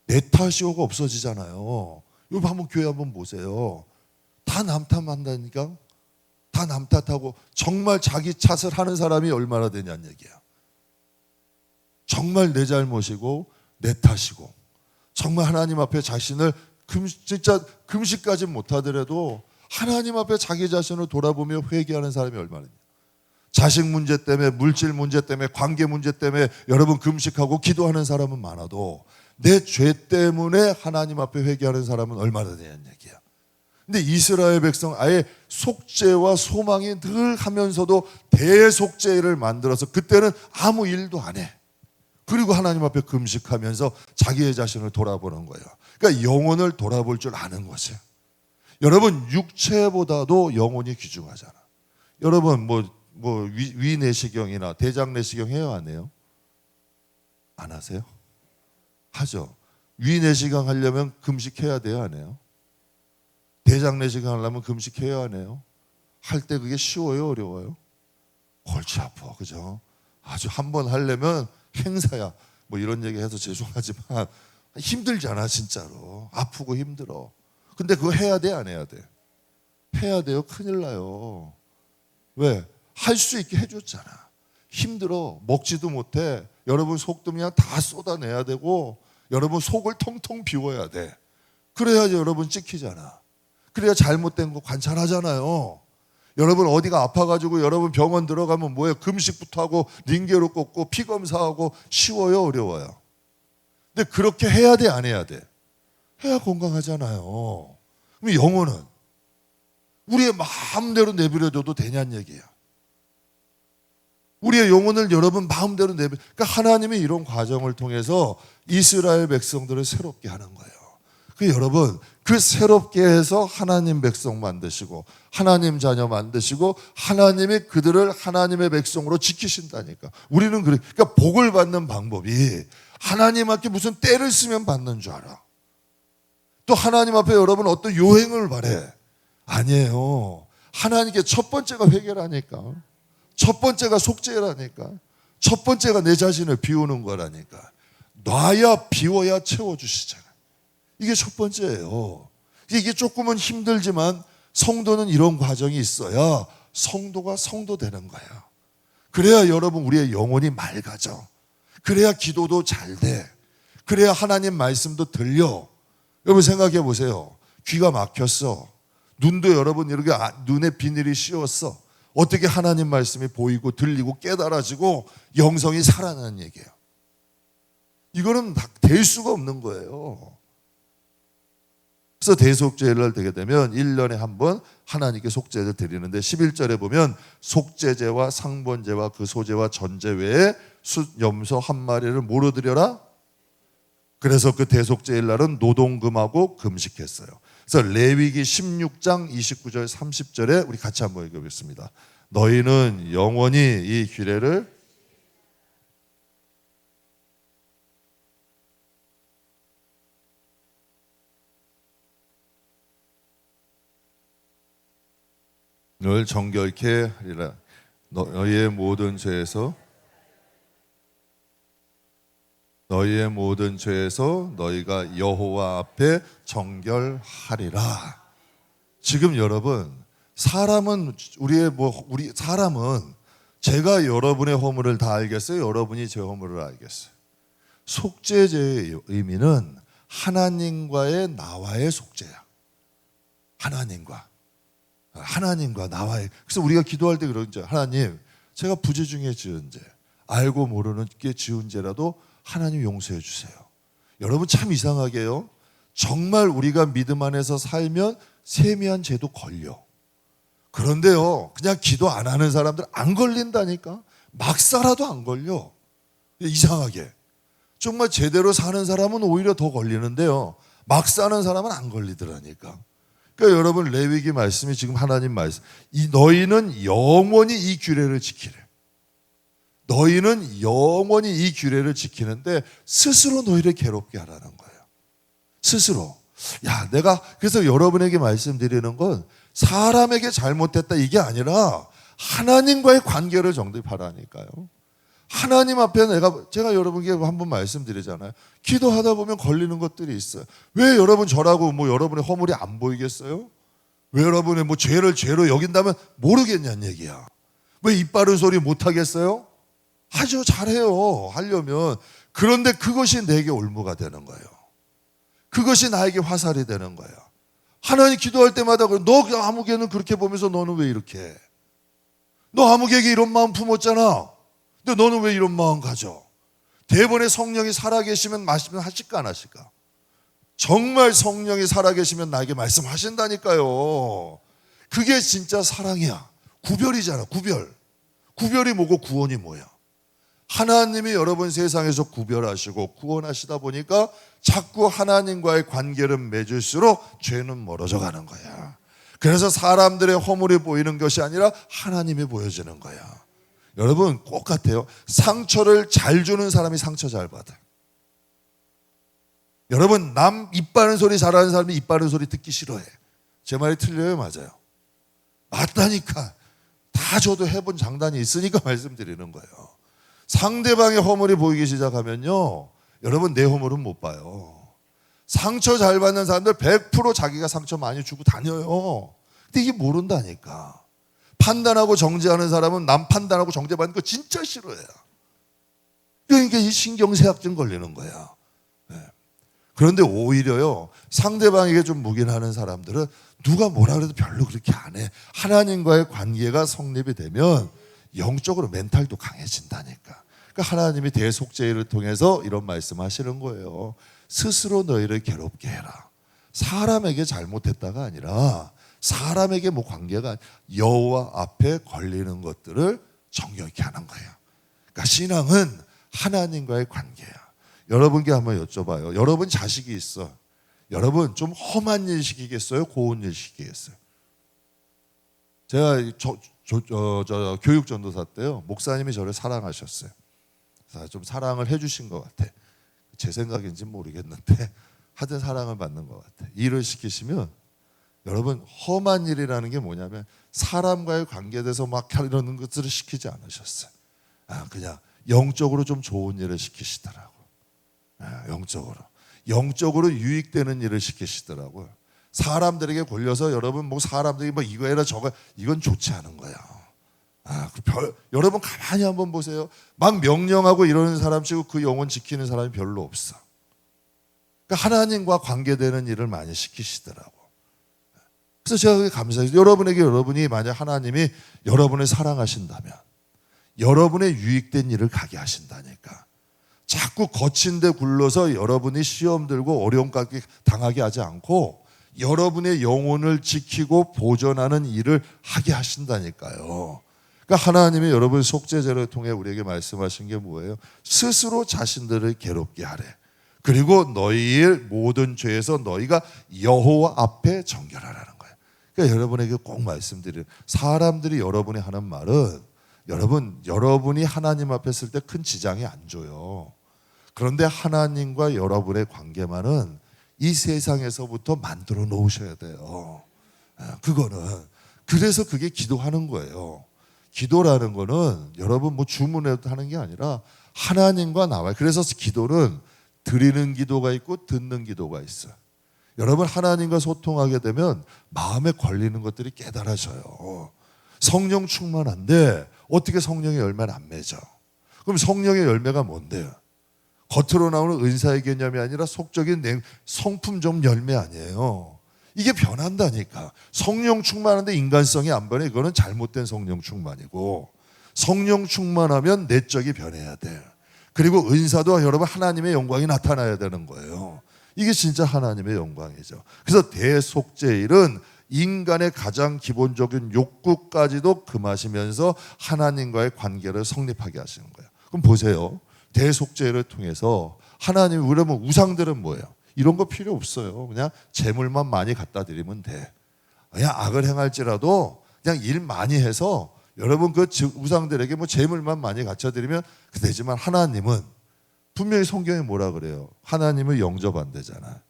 내 탓이오가 없어지잖아요. 여러분 한번 교회 한번 보세요. 다 남 탓한다니까. 다 남 탓하고 정말 자기 탓을 하는 사람이 얼마나 되냐는 얘기야. 정말 내 잘못이고 내 탓이고, 정말 하나님 앞에 자신을 진짜 금식까지 못하더라도 하나님 앞에 자기 자신을 돌아보며 회개하는 사람이 얼마나 있냐. 자식 문제 때문에, 물질 문제 때문에, 관계 문제 때문에 여러분 금식하고 기도하는 사람은 많아도 내 죄 때문에 하나님 앞에 회개하는 사람은 얼마나 되냐는 얘기야. 근데 이스라엘 백성 아예 속죄와 소망이 늘 하면서도 대속죄를 만들어서 그때는 아무 일도 안 해. 그리고 하나님 앞에 금식하면서 자기의 자신을 돌아보는 거예요. 그러니까 영혼을 돌아볼 줄 아는 거지. 여러분, 육체보다도 영혼이 귀중하잖아. 여러분 위내시경이나 대장내시경 해요, 안 해요? 안 하세요? 하죠. 위내시경 하려면 금식해야 돼요, 안 해요? 대장내시경 하려면 금식해야 안 해요? 할 때 그게 쉬워요, 어려워요? 골치 아파, 그죠? 아주 한 번 하려면 행사야. 뭐 이런 얘기 해서 죄송하지만 힘들잖아, 진짜로. 아프고 힘들어. 근데 그거 해야 돼, 안 해야 돼? 해야 돼요. 큰일 나요. 왜? 할 수 있게 해줬잖아. 힘들어. 먹지도 못해. 여러분 속도 그냥 다 쏟아내야 되고 여러분 속을 텅텅 비워야 돼. 그래야지 여러분 찍히잖아. 그래야 잘못된 거 관찰하잖아요. 여러분 어디가 아파가지고 여러분 병원 들어가면 뭐예요? 금식부터 하고 링게로 꽂고 피 검사하고. 쉬워요, 어려워요? 근데 그렇게 해야 돼, 안 해야 돼? 해야 건강하잖아요. 그럼 영혼은 우리의 마음대로 내버려둬도 되냐는 얘기야. 우리의 영혼을 여러분 마음대로 그러니까 하나님이 이런 과정을 통해서 이스라엘 백성들을 새롭게 하는 거예요. 여러분, 그 새롭게 해서 하나님 백성 만드시고 하나님 자녀 만드시고 하나님이 그들을 하나님의 백성으로 지키신다니까. 우리는 그러니까 복을 받는 방법이 하나님 앞에 무슨 때를 쓰면 받는 줄 알아. 또 하나님 앞에 여러분 어떤 요행을 바래. 아니에요. 하나님께 첫 번째가 회개라니까. 첫 번째가 속죄라니까. 첫 번째가 내 자신을 비우는 거라니까. 놔야 비워야 채워주시잖아. 이게 첫 번째예요. 이게 조금은 힘들지만 성도는 이런 과정이 있어야 성도가 성도 되는 거예요. 그래야 여러분 우리의 영혼이 맑아져. 그래야 기도도 잘 돼. 그래야 하나님 말씀도 들려. 여러분 생각해 보세요. 귀가 막혔어. 눈도 여러분 이렇게 눈에 비늘이 씌웠어. 어떻게 하나님 말씀이 보이고 들리고 깨달아지고 영성이 살아나는 얘기예요. 이거는 될 수가 없는 거예요. 그래서 대속죄를 되게 되면 1년에 한 번 하나님께 속죄를 드리는데 11절에 보면 속죄제와 상번제와 그 소제와 전제 외에 숫 염소 한 마리를 뭐로 드려라? 그래서 그 대속죄일 날은 노동금하고 금식했어요. 그래서 레위기 16장 29절 30절에 우리 같이 한번 읽어보겠습니다. 너희는 영원히 이 규례를 늘 정결케 하리라. 너희의 모든 죄에서 너희가 여호와 앞에 정결하리라. 지금 여러분 사람은 우리 사람은 제가 여러분의 허물을 다 알겠어요? 여러분이 제 허물을 알겠어요? 속죄제의 의미는 하나님과의 나와의 속죄야. 하나님과 나와의. 그래서 우리가 기도할 때 그러죠. 하나님, 제가 부재 중에 지은 죄, 알고 모르는 게 지은 죄라도 하나님 용서해 주세요. 여러분 참 이상하게요. 정말 우리가 믿음 안에서 살면 세미한 죄도 걸려. 그런데요, 그냥 기도 안 하는 사람들 안 걸린다니까. 막 살아도 안 걸려. 이상하게. 정말 제대로 사는 사람은 오히려 더 걸리는데요, 막 사는 사람은 안 걸리더라니까. 그러니까 여러분 레위기 말씀이 지금 하나님 말씀, 너희는 영원히 이 규례를 지키래. 너희는 영원히 이 규례를 지키는데 스스로 너희를 괴롭게 하라는 거예요. 스스로. 내가 그래서 여러분에게 말씀드리는 건 사람에게 잘못했다 이게 아니라 하나님과의 관계를 정립하라니까요. 하나님 앞에 제가 여러분께 한번 말씀드리잖아요. 기도하다 보면 걸리는 것들이 있어요. 왜 여러분 저라고 여러분의 허물이 안 보이겠어요? 왜 여러분의 죄를 죄로 여긴다면 모르겠냐는 얘기야. 왜 입 바른 소리 못 하겠어요? 하죠. 잘해요. 하려면. 그런데 그것이 내게 올무가 되는 거예요. 그것이 나에게 화살이 되는 거예요. 하나님 기도할 때마다 너 아무개는 그렇게 보면서 너는 왜 이렇게 해? 너 아무개에게 이런 마음 품었잖아. 근데 너는 왜 이런 마음 가져? 대번에 성령이 살아계시면 말씀 하실까 안 하실까? 정말 성령이 살아계시면 나에게 말씀하신다니까요. 그게 진짜 사랑이야. 구별이잖아. 구별이 뭐고 구원이 뭐야? 하나님이 여러분 세상에서 구별하시고 구원하시다 보니까 자꾸 하나님과의 관계를 맺을수록 죄는 멀어져 가는 거야. 그래서 사람들의 허물이 보이는 것이 아니라 하나님이 보여지는 거야. 여러분 꼭 같아요. 상처를 잘 주는 사람이 상처 잘 받아. 여러분 남 입 바른 소리 잘하는 사람이 입 바른 소리 듣기 싫어해. 제 말이 틀려요? 맞아요? 맞다니까. 다 저도 해본 장단이 있으니까 말씀드리는 거예요. 상대방의 허물이 보이기 시작하면요, 여러분 내 허물은 못 봐요. 상처 잘 받는 사람들 100% 자기가 상처 많이 주고 다녀요. 근데 이게 모른다니까. 판단하고 정죄하는 사람은 남 판단하고 정죄받는 거 진짜 싫어해요. 그러니까 이 신경쇠약증 걸리는 거야. 그런데 오히려요, 상대방에게 좀 묵인하는 사람들은 누가 뭐라 그래도 별로 그렇게 안 해. 하나님과의 관계가 성립이 되면 영적으로 멘탈도 강해진다니까. 그러니까 하나님이 대속죄를 통해서 이런 말씀하시는 거예요. 스스로 너희를 괴롭게 해라. 사람에게 잘못했다가 아니라 사람에게 관계가 여호와 앞에 걸리는 것들을 정결케 하는 거예요. 그러니까 신앙은 하나님과의 관계야. 여러분께 한번 여쭤봐요. 여러분 자식이 있어. 여러분 좀 험한 일 시키겠어요? 고운 일 시키겠어요? 제가 교육 전도사 때요, 목사님이 저를 사랑하셨어요. 그래서 좀 사랑을 해주신 것 같아. 제 생각인지 모르겠는데 하여튼 사랑을 받는 것 같아. 일을 시키시면 여러분 험한 일이라는 게 뭐냐면 사람과의 관계에서 막 이러는 것들을 시키지 않으셨어요. 그냥 영적으로 좀 좋은 일을 시키시더라고요. 영적으로 유익되는 일을 시키시더라고요. 사람들에게 걸려서 여러분 뭐 사람들이 뭐 이거 해라 저거, 이건 좋지 않은 거야. 여러분 가만히 한번 보세요. 막 명령하고 이러는 사람 치고 그 영혼 지키는 사람이 별로 없어. 그러니까 하나님과 관계되는 일을 많이 시키시더라고. 그래서 제가 그게 감사해요. 여러분이 만약 하나님이 여러분을 사랑하신다면 여러분의 유익된 일을 가게 하신다니까. 자꾸 거친 데 굴러서 여러분이 시험 들고 어려움까지 당하게 하지 않고 여러분의 영혼을 지키고 보존하는 일을 하게 하신다니까요. 그러니까 하나님이 여러분 속죄제를 통해 우리에게 말씀하신 게 뭐예요? 스스로 자신들을 괴롭게 하래. 그리고 너희의 모든 죄에서 너희가 여호와 앞에 정결하라는 거예요. 그러니까 여러분에게 꼭 말씀드려요. 사람들이 여러분이 하는 말은 여러분이 하나님 앞에 있을 때 큰 지장이 안 줘요. 그런데 하나님과 여러분의 관계만은 이 세상에서부터 만들어 놓으셔야 돼요. 그래서 그게 기도하는 거예요. 기도라는 거는 여러분 뭐 주문해도 하는 게 아니라 하나님과 나와요. 그래서 기도는 드리는 기도가 있고 듣는 기도가 있어요. 여러분 하나님과 소통하게 되면 마음에 걸리는 것들이 깨달아져요. 성령 충만한데 어떻게 성령의 열매는 안 맺어? 그럼 성령의 열매가 뭔데요? 겉으로 나오는 은사의 개념이 아니라 속적인 성품적 열매 아니에요. 이게 변한다니까. 성령 충만한데 인간성이 안 변해. 이거는 잘못된 성령 충만이고, 성령 충만하면 내적이 변해야 돼. 그리고 은사도 여러분 하나님의 영광이 나타나야 되는 거예요. 이게 진짜 하나님의 영광이죠. 그래서 대속죄일은 인간의 가장 기본적인 욕구까지도 금하시면서 하나님과의 관계를 성립하게 하시는 거예요. 그럼 보세요. 대속죄를 통해서 하나님이, 그러면 우상들은 뭐예요? 이런 거 필요 없어요. 그냥 재물만 많이 갖다 드리면 돼. 그냥 악을 행할지라도 그냥 일 많이 해서 여러분 그 우상들에게 뭐 재물만 많이 갖다 드리면 되지만 하나님은 분명히 성경에 뭐라 그래요? 하나님을 영접한대잖아.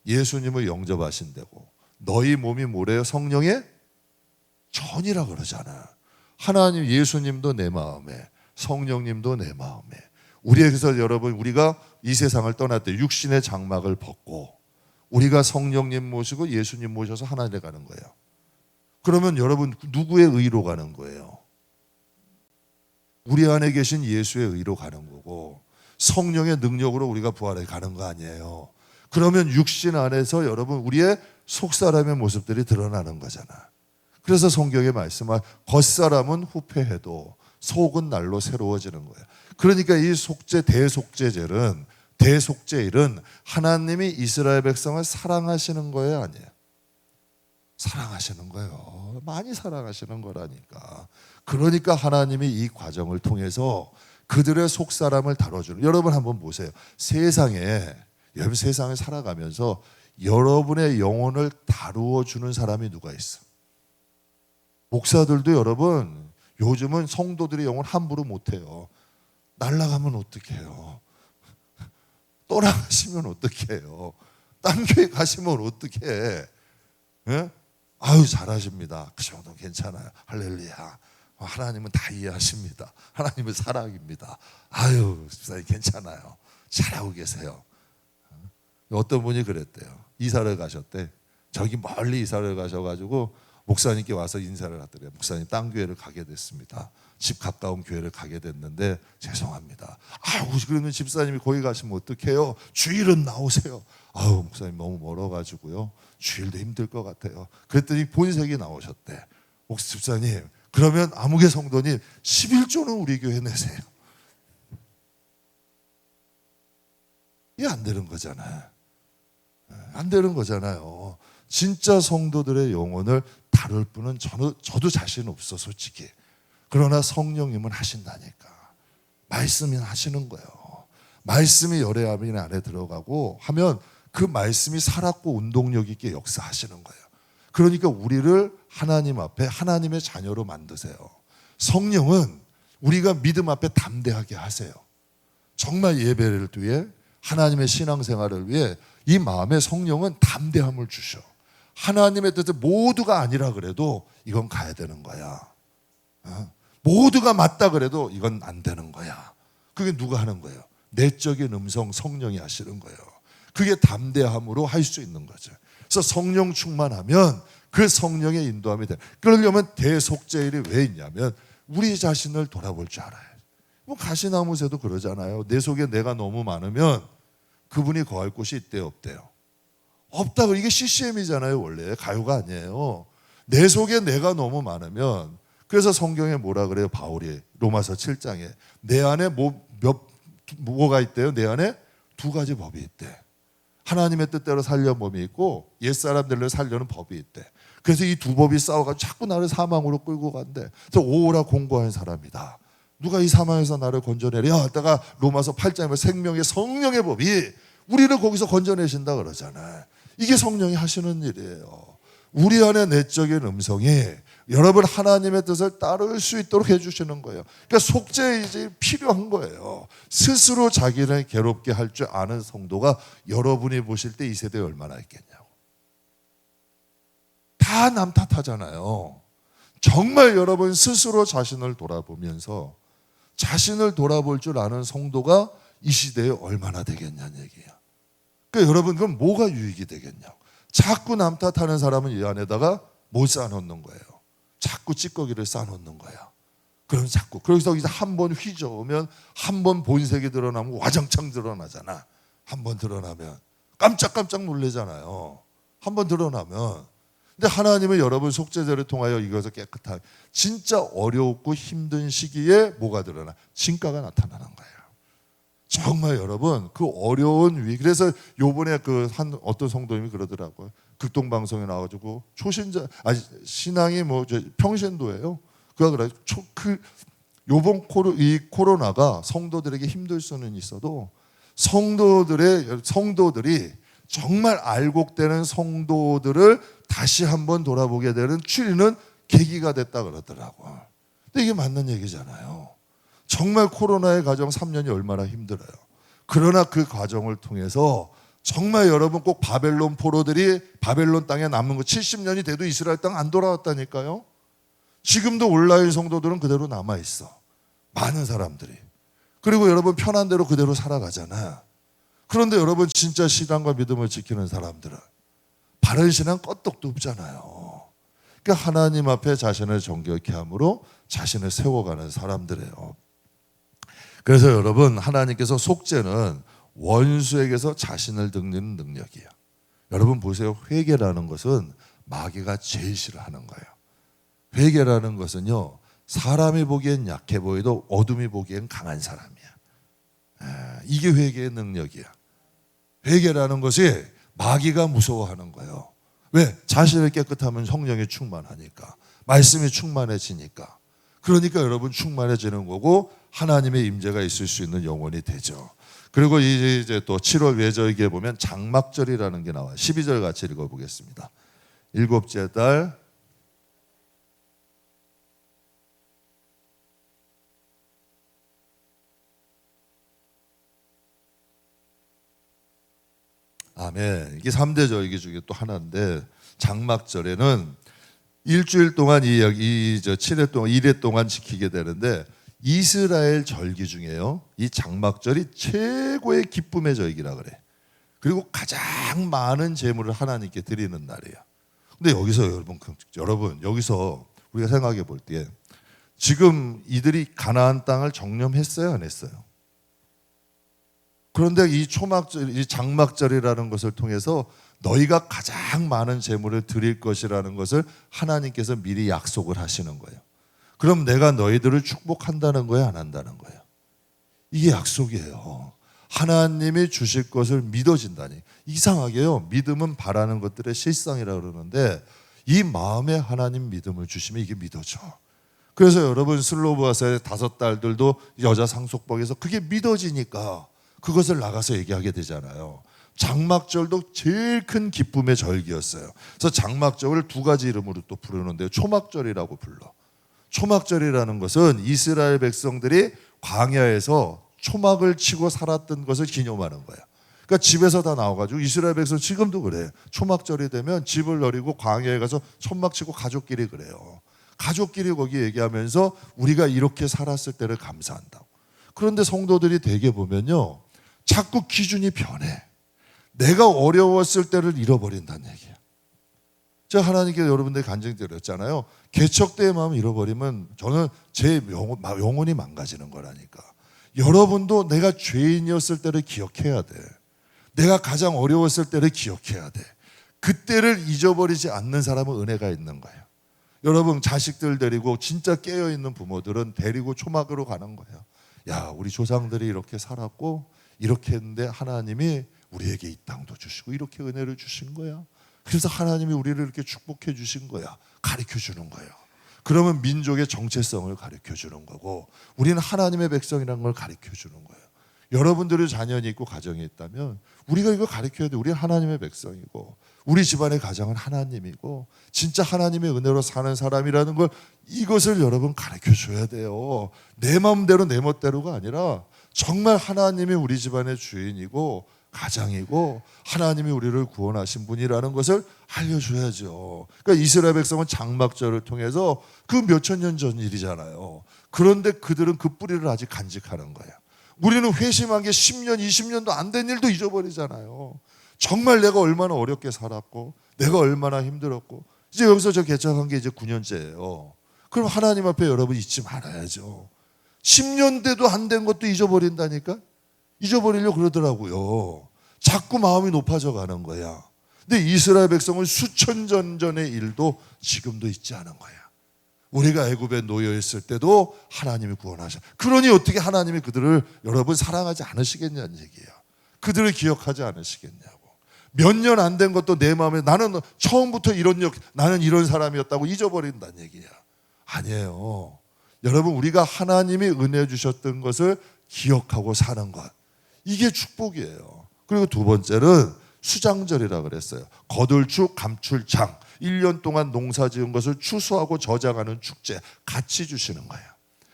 예수님을 영접하신다고. 너희 몸이 뭐래요? 성령의 전이라 그러잖아. 하나님 예수님도 내 마음에, 성령님도 내 마음에. 그래서 여러분 우리가 이 세상을 떠날 때 육신의 장막을 벗고 우리가 성령님 모시고 예수님 모셔서 하나님에 가는 거예요. 그러면 여러분 누구의 의로 가는 거예요? 우리 안에 계신 예수의 의로 가는 거고 성령의 능력으로 우리가 부활해 가는 거 아니에요. 그러면 육신 안에서 여러분 우리의 속사람의 모습들이 드러나는 거잖아. 그래서 성경에 말씀한 겉사람은 후패해도 속은 날로 새로워지는 거예요. 그러니까 이 대속죄일은 하나님이 이스라엘 백성을 사랑하시는 거예요, 아니에요? 사랑하시는 거예요. 많이 사랑하시는 거라니까. 그러니까 하나님이 이 과정을 통해서 그들의 속사람을 다뤄주는. 여러분 한번 보세요. 여러분 세상에 살아가면서 여러분의 영혼을 다루어 주는 사람이 누가 있어? 목사들도 여러분 요즘은 성도들의 영혼 함부로 못해요. 날아가면 어떡해요? 떠나가시면 어떡해요? 딴 교회 가시면 어떡해? 예? 아유 잘하십니다. 그 정도 괜찮아요. 할렐루야. 하나님은 다 이해하십니다. 하나님은 사랑입니다. 아유 집사님 괜찮아요. 잘하고 계세요. 어떤 분이 그랬대요. 이사를 가셨대. 저기 멀리 이사를 가셔가지고 목사님께 와서 인사를 하더래요. 목사님 딴 교회를 가게 됐습니다. 집 가까운 교회를 가게 됐는데 죄송합니다. 아우 그러면 집사님이 거기 가시면 어떡해요? 주일은 나오세요. 아우 목사님 너무 멀어가지고요. 주일도 힘들 것 같아요. 그랬더니 본색이 나오셨대. 집사님 그러면 아무개 성도님 11조는 우리 교회 내세요. 이게 안 되는 거잖아요. 안 되는 거잖아요. 진짜 성도들의 영혼을 다룰 분은 저도 자신 없어 솔직히. 그러나 성령님은 하신다니까. 말씀이 하시는 거예요. 말씀이 열애함이 안에 들어가고 하면 그 말씀이 살았고 운동력 있게 역사하시는 거예요. 그러니까 우리를 하나님 앞에 하나님의 자녀로 만드세요. 성령은 우리가 믿음 앞에 담대하게 하세요. 정말 예배를 위해 하나님의 신앙생활을 위해 이 마음에 성령은 담대함을 주셔. 하나님의 뜻을 모두가 아니라 그래도 이건 가야 되는 거야. 모두가 맞다 그래도 이건 안 되는 거야. 그게 누가 하는 거예요? 내적인 음성 성령이 하시는 거예요. 그게 담대함으로 할 수 있는 거죠. 그래서 성령 충만하면 그 성령의 인도함이 돼. 그러려면 대속죄일이 왜 있냐면 우리 자신을 돌아볼 줄 알아요. 뭐 가시나무새도 그러잖아요. 내 속에 내가 너무 많으면 그분이 거할 곳이 있대요, 없대요? 없다고. 이게 CCM이잖아요. 원래 가요가 아니에요. 내 속에 내가 너무 많으면, 그래서 성경에 뭐라 그래요? 바울이 로마서 7장에 내 안에 뭐가 있대요? 내 안에 두 가지 법이 있대. 하나님의 뜻대로 살려는 법이 있고 옛사람들로 살려는 법이 있대. 그래서 이 두 법이 싸워가지고 자꾸 나를 사망으로 끌고 간대. 그래서 오라 공고한 사람이다. 누가 이 사망에서 나를 건져내려 하다가 로마서 8장에 생명의 성령의 법이 우리를 거기서 건져내신다 그러잖아요. 이게 성령이 하시는 일이에요. 우리 안에 내적인 음성이 여러분 하나님의 뜻을 따를 수 있도록 해주시는 거예요. 그러니까 속죄이지 필요한 거예요. 스스로 자기를 괴롭게 할 줄 아는 성도가 여러분이 보실 때 이 세대에 얼마나 있겠냐고. 다 남 탓하잖아요. 정말 여러분 스스로 자신을 돌아보면서 자신을 돌아볼 줄 아는 성도가 이 시대에 얼마나 되겠냐는 얘기예요. 그러니까 여러분 그럼 뭐가 유익이 되겠냐고. 자꾸 남 탓하는 사람은 이 안에다가 뭘 쌓아놓는 거예요. 자꾸 찌꺼기를 쌓아놓는 거야. 그럼 자꾸 그래서 이제 한 번 휘저으면 한 번 본색이 드러나면 와장창 드러나잖아. 한 번 드러나면 깜짝깜짝 놀래잖아요. 한 번 드러나면. 근데 하나님은 여러분 속죄제를 통하여 이것을 깨끗하게, 진짜 어렵고 힘든 시기에 뭐가 드러나? 진가가 나타나는 거예요. 정말 여러분 그 어려운 위. 그래서 요번에 그 한 어떤 성도님이 그러더라고요. 극동방송에 나와가지고 초신자 신앙이 뭐 평신도예요. 그가 그래 요번 이 코로나가 성도들에게 힘들 수는 있어도 성도들이 정말 알곡되는 성도들을 다시 한번 돌아보게 되는 추리는 계기가 됐다 그러더라고요. 근데 이게 맞는 얘기잖아요. 정말 코로나의 과정 3년이 얼마나 힘들어요. 그러나 그 과정을 통해서 정말 여러분 꼭 바벨론 포로들이 바벨론 땅에 남은 거 70년이 돼도 이스라엘 땅 안 돌아왔다니까요. 지금도 온라인 성도들은 그대로 남아있어. 많은 사람들이. 그리고 여러분 편한 대로 그대로 살아가잖아. 그런데 여러분 진짜 신앙과 믿음을 지키는 사람들은 바른 신앙 껐떡도 없잖아요. 그러니까 하나님 앞에 자신을 정결케 함으로 자신을 세워가는 사람들이에요. 그래서 여러분 하나님께서 속죄는 원수에게서 자신을 등리는 능력이에요. 여러분 보세요. 회개라는 것은 마귀가 제일 싫어하는 거예요. 회개라는 것은요, 사람이 보기엔 약해 보여도 어둠이 보기엔 강한 사람이야. 이게 회개의 능력이야. 회개라는 것이 마귀가 무서워하는 거예요. 왜? 자신을 깨끗하면 성령이 충만하니까, 말씀이 충만해지니까. 그러니까 여러분 충만해지는 거고 하나님의 임재가 있을 수 있는 영혼이 되죠. 그리고 이제 또 7월 외절기에 보면 장막절이라는 게 나와요. 12절 같이 읽어보겠습니다. 일곱째 달 아멘. 이게 3대 절기 중에 또 하나인데 장막절에는 일주일 동안 7회 동안 1회 동안 지키게 되는데 이스라엘 절기 중에요. 이 장막절이 최고의 기쁨의 절기라 그래. 그리고 가장 많은 제물을 하나님께 드리는 날이에요. 근데 여기서 여러분 여기서 우리가 생각해 볼 때 지금 이들이 가나안 땅을 정령했어요, 안 했어요? 그런데 이 장막절이라는 것을 통해서 너희가 가장 많은 제물을 드릴 것이라는 것을 하나님께서 미리 약속을 하시는 거예요. 그럼 내가 너희들을 축복한다는 거예요, 안 한다는 거예요? 이게 약속이에요. 하나님이 주실 것을 믿어진다니. 이상하게요, 믿음은 바라는 것들의 실상이라 그러는데 이 마음에 하나님 믿음을 주시면 이게 믿어져. 그래서 여러분 슬로브아서의 5딸들도 여자 상속복에서 그게 믿어지니까 그것을 나가서 얘기하게 되잖아요. 장막절도 제일 큰 기쁨의 절기였어요. 그래서 장막절을 두 가지 이름으로 또 부르는데요. 초막절이라고 불러. 초막절이라는 것은 이스라엘 백성들이 광야에서 초막을 치고 살았던 것을 기념하는 거예요. 그러니까 집에서 다 나와가지고 이스라엘 백성 지금도 그래. 초막절이 되면 집을 버리고 광야에 가서 초막 치고 가족끼리 그래요. 가족끼리 거기 얘기하면서 우리가 이렇게 살았을 때를 감사한다고. 그런데 성도들이 되게 보면요, 자꾸 기준이 변해. 내가 어려웠을 때를 잃어버린다는 얘기야. 제가 하나님께 여러분들 간증드렸잖아요. 개척대의 마음 잃어버리면 저는 제 영혼이 망가지는 거라니까. 여러분도 내가 죄인이었을 때를 기억해야 돼. 내가 가장 어려웠을 때를 기억해야 돼. 그때를 잊어버리지 않는 사람은 은혜가 있는 거예요. 여러분 자식들 데리고 진짜 깨어있는 부모들은 데리고 초막으로 가는 거예요. 야, 우리 조상들이 이렇게 살았고 이렇게 했는데 하나님이 우리에게 이 땅도 주시고 이렇게 은혜를 주신 거야. 그래서 하나님이 우리를 이렇게 축복해 주신 거야. 가르쳐 주는 거예요. 그러면 민족의 정체성을 가르쳐 주는 거고 우리는 하나님의 백성이라는 걸 가르쳐 주는 거예요. 여러분들의 자녀이 있고 가정이 있다면 우리가 이거 가르쳐야 돼. 우리는 하나님의 백성이고 우리 집안의 가정은 하나님이고 진짜 하나님의 은혜로 사는 사람이라는 걸 이것을 여러분 가르쳐 줘야 돼요. 내 마음대로 내 멋대로가 아니라 정말 하나님이 우리 집안의 주인이고 가장이고 하나님이 우리를 구원하신 분이라는 것을 알려줘야죠. 그러니까 이스라엘 백성은 장막절을 통해서 그 몇천 년 전 일이잖아요. 그런데 그들은 그 뿌리를 아직 간직하는 거예요. 우리는 회심한 게 10년, 20년도 안 된 일도 잊어버리잖아요. 정말 내가 얼마나 어렵게 살았고 내가 얼마나 힘들었고 이제 여기서 저 개척한 게 이제 9년째예요. 그럼 하나님 앞에 여러분 잊지 말아야죠. 10년 돼도 안 된 것도 잊어버린다니까? 잊어버리려고 그러더라고요. 자꾸 마음이 높아져 가는 거야. 근데 이스라엘 백성은 수천 년 전의 일도 지금도 잊지 않은 거야. 우리가 애굽에 놓여 있을 때도 하나님이 구원하셔. 그러니 어떻게 하나님이 그들을 여러분 사랑하지 않으시겠냐는 얘기예요. 그들을 기억하지 않으시겠냐고. 몇 년 안 된 것도 내 마음에 나는 처음부터 나는 이런 사람이었다고 잊어버린다는 얘기야. 아니에요. 여러분 우리가 하나님이 은혜 주셨던 것을 기억하고 사는 것. 이게 축복이에요. 그리고 두 번째는 수장절이라 그랬어요. 거들축, 감출장. 1년 동안 농사 지은 것을 추수하고 저장하는 축제 같이 주시는 거예요.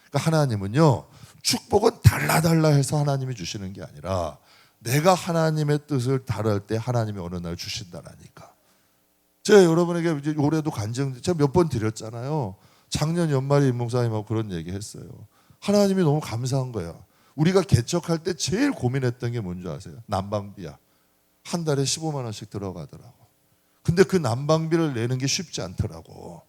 그러니까 하나님은요. 축복은 달라달라 해서 하나님이 주시는 게 아니라 내가 하나님의 뜻을 다룰 때 하나님이 어느 날 주신다라니까. 제가 여러분에게 이제 올해도 간증 제가 몇 번 드렸잖아요. 작년 연말에 임 목사님하고 그런 얘기 했어요. 하나님이 너무 감사한 거예요. 우리가 개척할 때 제일 고민했던 게 뭔지 아세요? 난방비야. 한 달에 15만 원씩 들어가더라고. 근데 그 난방비를 내는 게 쉽지 않더라고.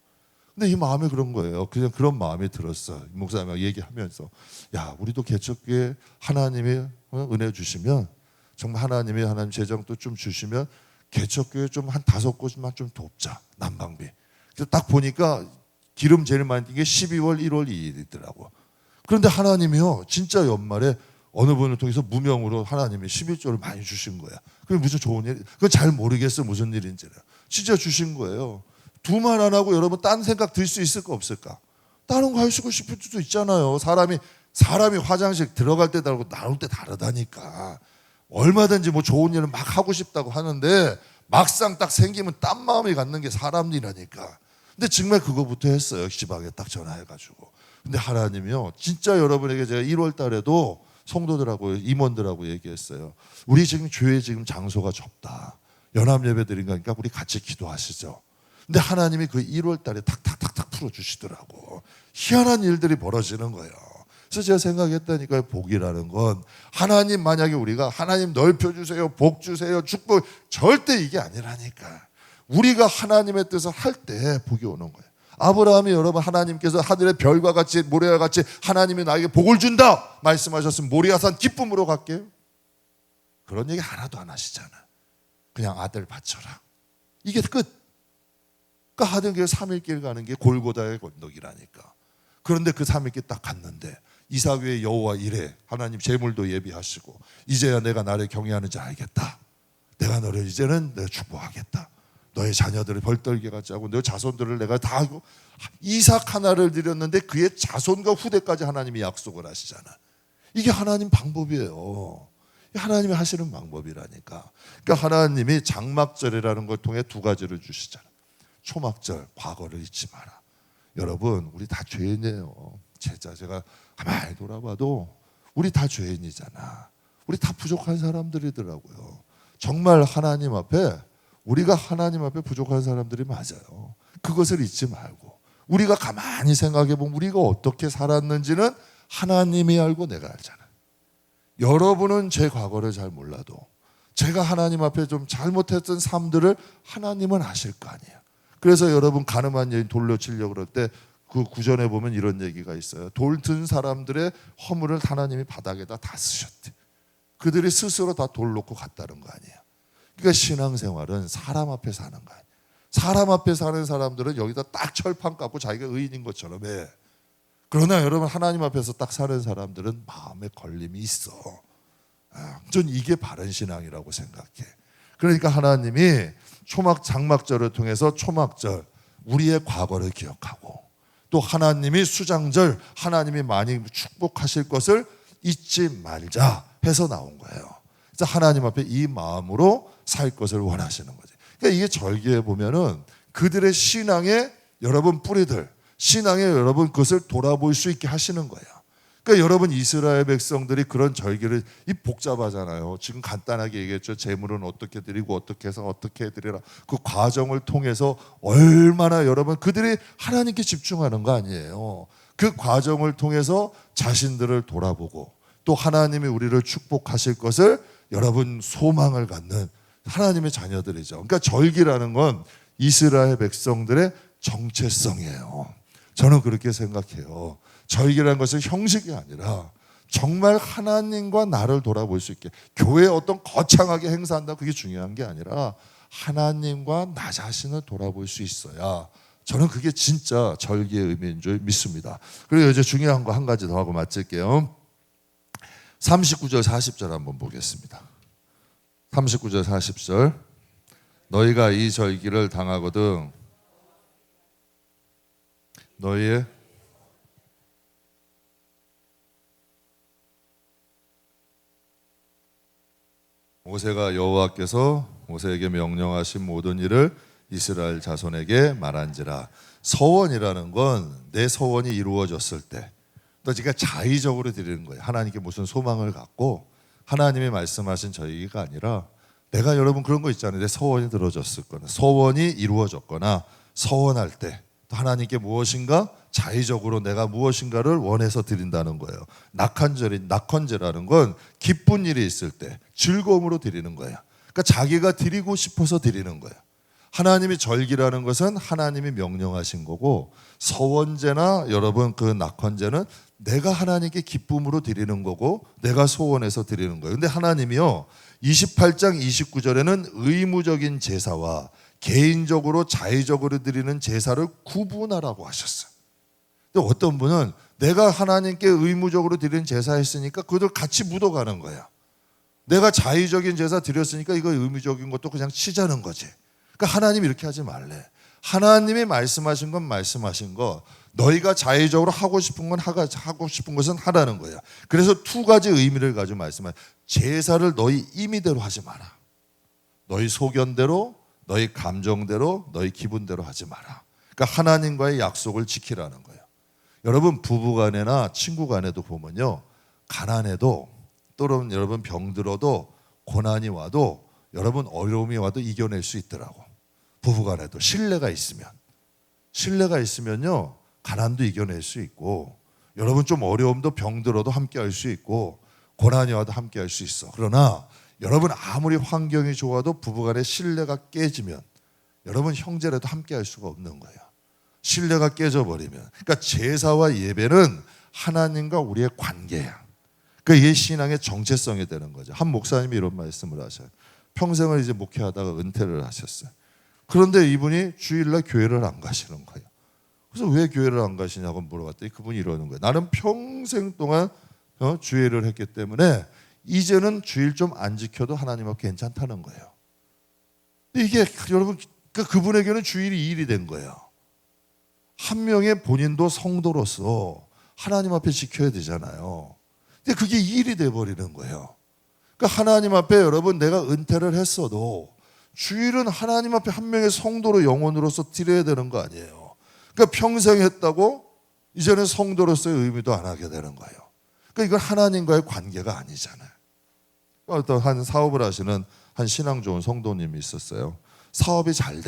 근데 이 마음이 그런 거예요. 그냥 그런 마음이 들었어. 목사님하고 얘기하면서 야, 우리도 개척교회 하나님이 은혜 주시면 정말 하나님 재정도 좀 주시면 개척교회 좀 한 5곳만 좀 돕자. 난방비. 그래서 딱 보니까 기름 제일 많이 뛴 게 12월 1월 2일이더라고. 그런데 하나님이요. 진짜 연말에 어느 분을 통해서 무명으로 하나님이 11조를 많이 주신 거야. 그게 무슨 좋은 일? 그건 잘 모르겠어 무슨 일인지는. 진짜 주신 거예요. 두 말 안 하고 여러분 딴 생각 들 수 있을까 없을까? 다른 거 하시고 싶을 수도 있잖아요. 사람이 화장실 들어갈 때 다르고 나올 때 다르다니까. 얼마든지 뭐 좋은 일을 막 하고 싶다고 하는데 막상 딱 생기면 딴 마음이 갖는 게 사람 일이라니까. 근데 정말 그거부터 했어요. 지방에 딱 전화해가지고. 근데 하나님이요. 진짜 여러분에게 제가 1월 달에도 성도들하고 임원들하고 얘기했어요. 우리 지금 교회 지금 장소가 좁다. 연합 예배 드린 거니까 우리 같이 기도하시죠. 근데 하나님이 그 1월 달에 탁탁탁탁 풀어주시더라고. 희한한 일들이 벌어지는 거예요. 그래서 제가 생각했다니까요. 복이라는 건 하나님 만약에 우리가 하나님 넓혀주세요. 복 주세요. 축복 절대 이게 아니라니까. 우리가 하나님의 뜻을 할 때 복이 오는 거예요. 아브라함이 여러분 하나님께서 하늘의 별과 같이 모래와 같이 하나님이 나에게 복을 준다 말씀하셨으면 모리아산 기쁨으로 갈게요. 그런 얘기 하나도 안 하시잖아. 그냥 아들 바쳐라. 이게 끝. 그러니까 하던 길 3일길 가는 게 골고다의 건너기라니까. 그런데 그 3일길 딱 갔는데 이삭 위에 여호와 이래. 하나님 재물도 예비하시고 이제야 내가 나를 경외하는지 알겠다. 내가 너를 이제는 내가 축복하겠다. 너의 자녀들을 벌떨게 같이 하고 너 자손들을 내가 다 하고. 이삭 하나를 드렸는데 그의 자손과 후대까지 하나님이 약속을 하시잖아. 이게 하나님 방법이에요. 하나님이 하시는 방법이라니까. 그러니까 하나님이 장막절이라는 걸 통해 두 가지를 주시잖아. 초막절, 과거를 잊지 마라. 여러분 우리 다 죄인이에요. 제가 가만히 돌아봐도 우리 다 죄인이잖아. 우리 다 부족한 사람들이더라고요. 정말 하나님 앞에 우리가 하나님 앞에 부족한 사람들이 맞아요. 그것을 잊지 말고 우리가 가만히 생각해 보면 우리가 어떻게 살았는지는 하나님이 알고 내가 알잖아. 여러분은 제 과거를 잘 몰라도 제가 하나님 앞에 좀 잘못했던 삶들을 하나님은 아실 거 아니에요. 그래서 여러분 가늠한 여인 돌려치려고 그럴 때 그 구전에 보면 이런 얘기가 있어요. 돌 든 사람들의 허물을 하나님이 바닥에다 다 쓰셨대. 그들이 스스로 다 돌 놓고 갔다는 거 아니에요. 그러니까 신앙생활은 사람 앞에 사는 거 아니에요. 사람 앞에 사는 사람들은 여기다 딱 철판 깎고 자기가 의인인 것처럼 해. 그러나 여러분 하나님 앞에서 딱 사는 사람들은 마음에 걸림이 있어. 전 이게 바른 신앙이라고 생각해. 그러니까 하나님이 장막절을 통해서 초막절 우리의 과거를 기억하고, 또 하나님이 수장절 하나님이 많이 축복하실 것을 잊지 말자 해서 나온 거예요. 그래서 하나님 앞에 이 마음으로 살 것을 원하시는 거죠. 그러니까 이게 절기에 보면은 그들의 신앙의 여러분 뿌리들, 신앙의 여러분 그것을 돌아볼 수 있게 하시는 거예요. 그러니까 여러분 이스라엘 백성들이 그런 절기를, 이 복잡하잖아요. 지금 간단하게 얘기했죠. 제물은 어떻게 드리고 어떻게 해서 어떻게 드리라. 그 과정을 통해서 얼마나 여러분 그들이 하나님께 집중하는 거 아니에요. 그 과정을 통해서 자신들을 돌아보고 또 하나님이 우리를 축복하실 것을 여러분 소망을 갖는 하나님의 자녀들이죠. 그러니까 절기라는 건 이스라엘 백성들의 정체성이에요. 저는 그렇게 생각해요. 절기라는 것은 형식이 아니라 정말 하나님과 나를 돌아볼 수 있게, 교회에 어떤 거창하게 행사한다 그게 중요한 게 아니라 하나님과 나 자신을 돌아볼 수 있어야 저는 그게 진짜 절기의 의미인 줄 믿습니다. 그리고 이제 중요한 거 한 가지 더 하고 마칠게요. 39절 40절 한번 보겠습니다. 39절 40절 너희가 이 절기를 당하거든 너희의 모세가 여호와께서 모세에게 명령하신 모든 일을 이스라엘 자손에게 말한지라. 서원이라는 건 내 서원이 이루어졌을 때, 또 제가 자의적으로 드리는 거예요. 하나님께 무슨 소망을 갖고 하나님이 말씀하신 저희가 아니라 내가 여러분 그런 거 있잖아요. 내 서원이 들어졌을 거나 서원이 이루어졌거나 서원할 때 또 하나님께 무엇인가 자의적으로 내가 무엇인가를 원해서 드린다는 거예요. 낙헌제라는 건 기쁜 일이 있을 때 즐거움으로 드리는 거예요. 그러니까 자기가 드리고 싶어서 드리는 거예요. 하나님이 절기라는 것은 하나님이 명령하신 거고, 서원제나 여러분 그 낙헌제는 내가 하나님께 기쁨으로 드리는 거고 내가 소원해서 드리는 거예요. 근데 하나님이요 28장 29절에는 의무적인 제사와 개인적으로 자의적으로 드리는 제사를 구분하라고 하셨어요. 근데 어떤 분은 내가 하나님께 의무적으로 드리는 제사 했으니까 그들 같이 묻어가는 거야. 내가 자의적인 제사 드렸으니까 이거 의무적인 것도 그냥 치자는 거지. 그러니까 하나님이 이렇게 하지 말래. 하나님이 말씀하신 건 말씀하신 거, 너희가 자의적으로 하고 싶은 건 하고 싶은 것은 하라는 거예요. 그래서 두 가지 의미를 가지고 말씀하세요. 제사를 너희 임의대로 하지 마라. 너희 소견대로, 너희 감정대로, 너희 기분대로 하지 마라. 그러니까 하나님과의 약속을 지키라는 거예요. 여러분 부부간에나 친구간에도 보면요, 가난해도 또는 여러분 병들어도 고난이 와도 여러분 어려움이 와도 이겨낼 수 있더라고. 부부간에도 신뢰가 있으면요 가난도 이겨낼 수 있고, 여러분 좀 어려움도 병들어도 함께 할 수 있고, 고난이 와도 함께 할 수 있어. 그러나 여러분 아무리 환경이 좋아도 부부간의 신뢰가 깨지면 여러분 형제라도 함께 할 수가 없는 거예요. 신뢰가 깨져버리면. 그러니까 제사와 예배는 하나님과 우리의 관계야. 그러니까 이게 신앙의 정체성이 되는 거죠. 한 목사님이 이런 말씀을 하셔요. 평생을 이제 목회하다가 은퇴를 하셨어요. 그런데 이분이 주일날 교회를 안 가시는 거예요. 그래서 왜 교회를 안 가시냐고 물어봤더니 그분이 이러는 거예요. 나는 평생 동안 주일을 했기 때문에 이제는 주일 좀 안 지켜도 하나님 앞에 괜찮다는 거예요. 근데 이게 여러분 그분에게는 주일이 일이 된 거예요. 한 명의 본인도 성도로서 하나님 앞에 지켜야 되잖아요. 근데 그게 일이 돼버리는 거예요. 그러니까 하나님 앞에 여러분 내가 은퇴를 했어도 주일은 하나님 앞에 한 명의 성도로 영혼으로서 드려야 되는 거 아니에요. 그러니까 평생 했다고 이제는 성도로서의 의미도 안 하게 되는 거예요. 그러니까 이건 하나님과의 관계가 아니잖아요. 어떤 한 사업을 하시는 한 신앙 좋은 성도님이 있었어요. 사업이 잘